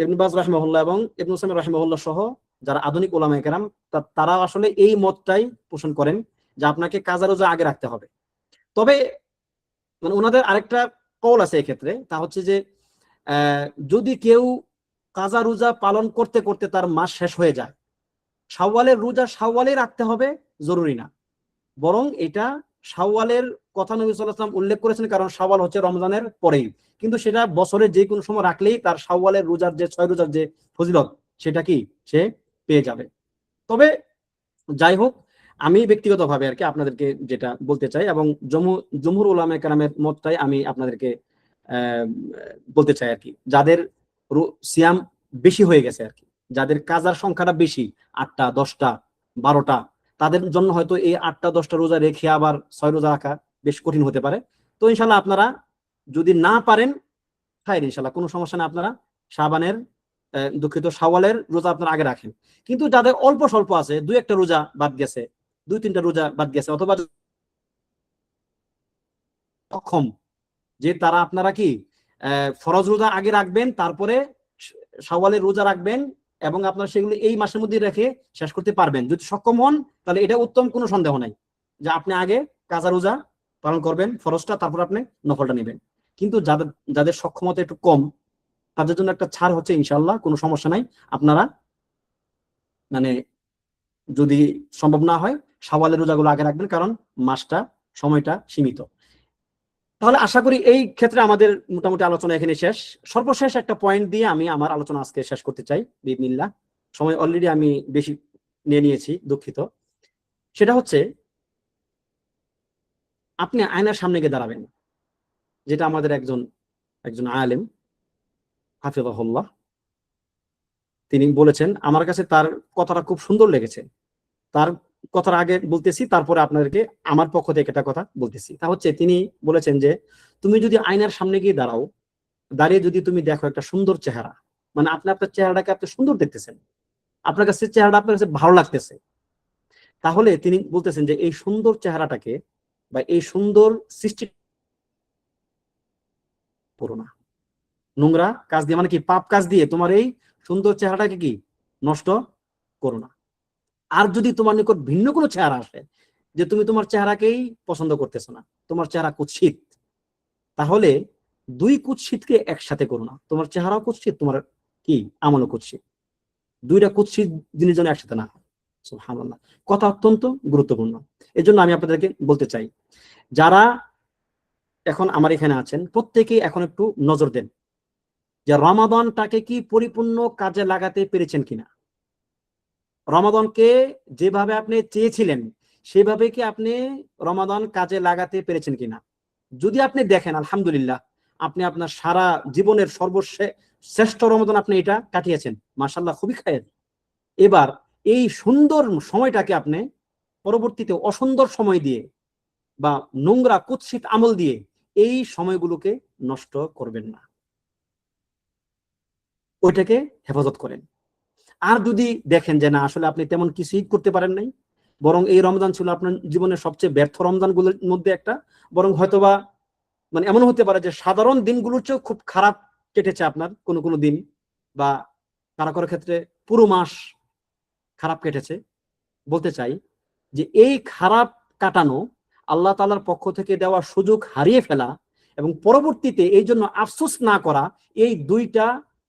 ইবনে বাজ রাহিমাহুল্লাহ এবং ইবনে উসাইমিন রাহিমাহুল্লাহ সহ যারা আধুনিক উলামায়ে কেরাম তারা আসলে এই মতটাই পোষণ করেন যে আপনাকে কাজা রোজা আগে রাখতে হবে। তবে মানে ওনাদের আরেকটা কৌল আছে এক্ষেত্রে, তা হচ্ছে যে যদি কেউ কাজা রোজা পালন করতে করতে তার মাস শেষ হয়ে যায়, শাওয়ালের রোজা শাওয়ালে রাখতে হবে জরুরি না, বরং এটা শাওয়ালের কথা নবী সাল্লাল্লাহু আলাইহি ওয়াসাল্লাম উল্লেখ করেছেন, কারণ শাওয়াল হচ্ছে রমজানের পরেই, কিন্তু সেটা বছরের যে কোনো সময় রাখলেই তার শাওয়ালের রোজার যে 6 রোজার যে ফজিলত সেটা কি সে পেয়ে যাবে। তবে যাই হোক, আমি ব্যক্তিগতভাবে আর কি আপনাদেরকে যেটা বলতে চাই, এবং জমহুর উলামায়ে কেরামের মতটাই আমি আপনাদেরকে বলতে চাই আর কি, যাদের সিয়াম বেশি হয়ে গেছে আর কি, যাদের কাজার সংখ্যাটা বেশি 8টা 10টা 12টা, তাদের জন্য হয়তো এই 8টা 10টা রোজা রেখে আবার 6 রোজা রাখা বেশ কঠিন হতে পারে। তো ইনশাল্লাহ আপনারা যদি না পারেন খায়ের, ইনশাল্লাহ কোনো সমস্যা নেই, আপনারা শাবানের দুঃখিত শাওয়ালের রোজা আপনারা আগে রাখেন। কিন্তু যাদের অল্প স্বল্প আছে, 2-1টা রোজা বাদ গেছে, 2-3টা রোজা বাদ গেছে, অথবা সক্ষম যে তারা আপনারা কি ফরজ রোজা আগে রাখবেন, তারপরে শাওয়ালের রোজা রাখবেন, এবং আপনারা সেগুলো এই মাসের মধ্যে রেখে শেষ করতে পারবেন, যদি সক্ষম হন তাহলে এটা উত্তম, কোনো সন্দেহ নাই যে আপনি আগে কাজা রোজা পালন করবেন ফরজটা, তারপর আপনি নফলটা নেবেন। কিন্তু যাদের যাদের সক্ষমতা একটু কম, তাদের জন্য একটা ছাড় হচ্ছে, ইনশাআল্লাহ কোনো সমস্যা নাই, আপনারা মানে যদি সম্ভব না হয় শাওয়ালের রোজাগুলো আগে রাখবেন, কারণ মাসটা সময়টা সীমিত। তাহলে আশা করি এই ক্ষেত্রে আমাদের মোটামুটি আলোচনা এখানে শেষ। সর্বশেষ একটা পয়েন্ট দিয়ে আমি আমার আলোচনা আজকে শেষ করতে চাই বিসমিল্লাহ। সময় অলরেডি আমি বেশি নিয়ে নিয়েছি, দুঃখিত। সেটা হচ্ছে আপনি আয়নার সামনে গিয়ে দাঁড়াবেন, যেটা আমাদের একজন আলেম হাফিজাহুল্লাহ তিনি বলেছেন, আমার কাছে তার কথাটা খুব সুন্দর লেগেছে। তার কথার আগে বলতেছি, তারপরে আপনাদেরকে আমার পক্ষ থেকে একটা কথা বলতেছি। তা হচ্ছে তিনি বলেছেন যে তুমি যদি আয়নার সামনে গিয়ে দাঁড়িয়ে যদি তুমি দেখো একটা সুন্দর চেহারা, মানে আপনি আপনার চেহারাটাকে আপনি সুন্দর দেখতেছেন, আপনার কাছে চেহারাটা আপনার কাছে ভালো লাগতেছে, তাহলে তিনি বলতেছেন যে এই সুন্দর চেহারাটাকে বা এই সুন্দর সৃষ্টি করো না, নোংরা কাজ দিয়ে, মানে কি পাপ কাজ দিয়ে তোমার এই সুন্দর চেহারাটাকে কি নষ্ট করো না। আর যদি তোমার নিকট ভিন্ন কোনো চেহারা আসে, যে তুমি তোমার চেহারাকেই পছন্দ করতেছো না, তোমার চেহারা কুৎসিত, তাহলে 2 কুৎসিতকে একসাথে করো না, তোমার চেহারাও কুৎসিত, তোমার কি আমলও কুৎসিত, 2টা কুৎসিত জিনিস যেন একসাথে না হয়। সুবহানাল্লাহ, কথা অত্যন্ত গুরুত্বপূর্ণ। এজন্য আমি আপনাদেরকে বলতে চাই, যারা এখন আমার এখানে আছেন প্রত্যেকেই এখন একটু নজর দেন যে রমাদানটাকে কি পরিপূর্ণ কাজে লাগাতে পেরেছেন কিনা। রমাদানকে যেভাবে আপনি চেয়েছিলেন সেভাবে কি আপনি রমাদান কাজে লাগাতে পেরেছেন কিনা। যদি আপনি দেখেন আলহামদুলিল্লাহ, আপনি আপনার সারা জীবনের শ্রেষ্ঠ রমাদান আপনি এটা কাটিয়েছেন, মাশাআল্লাহ, খুবই খায়ের। এবার এই সুন্দর সময়টাকে আপনি পরবর্তীতে অসুন্দর সময় দিয়ে বা নোংরা কুৎসিত আমল দিয়ে এই সময়গুলোকে নষ্ট করবেন না, ওইটাকে হেফাজত করেন। আর যদি দেখেন যে না, আসলে আপনি তেমন কিছুই করতে পারেন নাই, বরং এই রমজান ছিল আপনার জীবনের সবচেয়ে ব্যর্থ রমজানগুলোর মধ্যে একটা, বরং হয়তোবা মানে এমন হতে পারে যে সাধারণ দিনগুলোর চেয়েও খুব খারাপ কেটেছে আপনার কোনো কোনো দিন, বা কারো কারো ক্ষেত্রে পুরো মাস খারাপ কেটেছে। বলতে চাই যে এই খারাপ কাটানো, আল্লাহ তাআলার পক্ষ থেকে দেওয়া সুযোগ হারিয়ে ফেলা এবং পরবর্তীতে এই জন্য আফসোস না করা, এই 2টা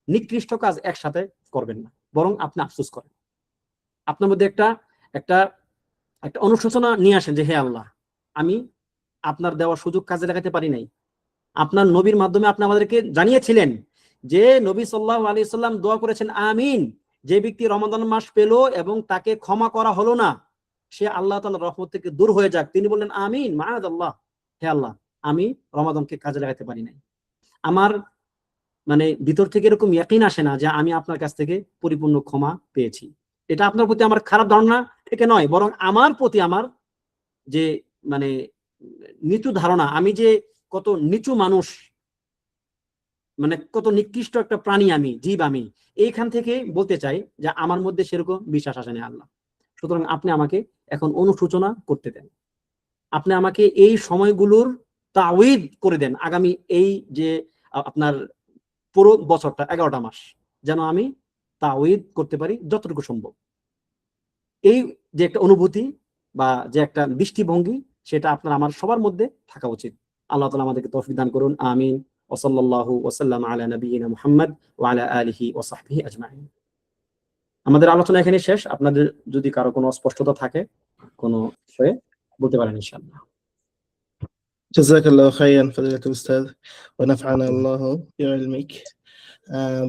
নিকৃষ্ট কাজ একসাথে করবেন না, বরং আপনি আফসোস করেন। আপনার মধ্যে একটা একটা একটা অনুশোচনা নিয়ে আসেন যে হে আল্লাহ, আমি আপনার দেওয়া সুযোগ কাজে লাগাতে পারি নাই। আপনার নবীর মাধ্যমে আপনি আমাদেরকে জানিয়েছিলেন যে নবী সাল্লাল্লাহু আলাইহি সাল্লাম দোয়া করেছেন আমিন, যে ব্যক্তি রমাদান মাস পেল এবং তাকে ক্ষমা করা হলো না, সে আল্লাহ তাআলার রহমত থেকে দূর হয়ে যাক। তিনি বললেন আমিন মাআযাল্লাহ, হে আল্লাহ, আমি রমাদানকে কাজে লাগাতে পারি নাই। আমার মানে ভিতর থেকে এরকম ইয়াকিন আসে না যে আমি আপনার কাছ থেকে পরিপূর্ণ ক্ষমা পেয়েছি। এটা আপনার প্রতি আমার খারাপ ধারণা থেকে নয়, বরং আমার প্রতি আমার যে মানে নিচু ধারণা, আমি যে কত নিচু মানুষ, মানে কত নিকৃষ্ট একটা প্রাণী আমি, জীব আমি, এইখান থেকে বলতে চাই যে আমার মধ্যে সেরকম বিশ্বাস আসে না আল্লাহ। সুতরাং আপনি আমাকে এখন অনুশোচনা করতে দেন, আপনি আমাকে এই সময়গুলোর তাওয়ীদ করে দেন, আগামী এই যে আপনার পুরো বছরটা 11টা মাস যেন আমি তাওয়ীদ করতে পারি যতটুকু সম্ভব। এই যে একটা অনুভূতি বা যে একটা দৃষ্টিভঙ্গি, সেটা আপনার আমার সবার মধ্যে থাকা উচিত। আল্লাহ তাআলা আমাদেরকে তৌফিক দান করুন, আমিন। ওয়া সাল্লাল্লাহু ওয়া সাল্লাম আলা নবিয়িনা মুহাম্মদ ওয়া আলা আলিহি ওয়া সাহবিহি আজমাইন। আমাদের আলোচনা এখানে শেষ। আপনাদের যদি কারো কোনো অস্পষ্টতা থাকে কোনো বিষয়ে বলতে পারেন ইনশাআল্লাহ। জাযাকাল্লাহু খাইরান ফাদিলাতুল উস্তাদ ওয়া নাফআনা আল্লাহু বিইলমিক।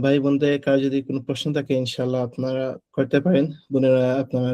ভাই বোনদের কারো যদি কোনো প্রশ্ন থাকে ইনশাআল্লাহ আপনারা করতে পারেন। বোনেরা আপনারা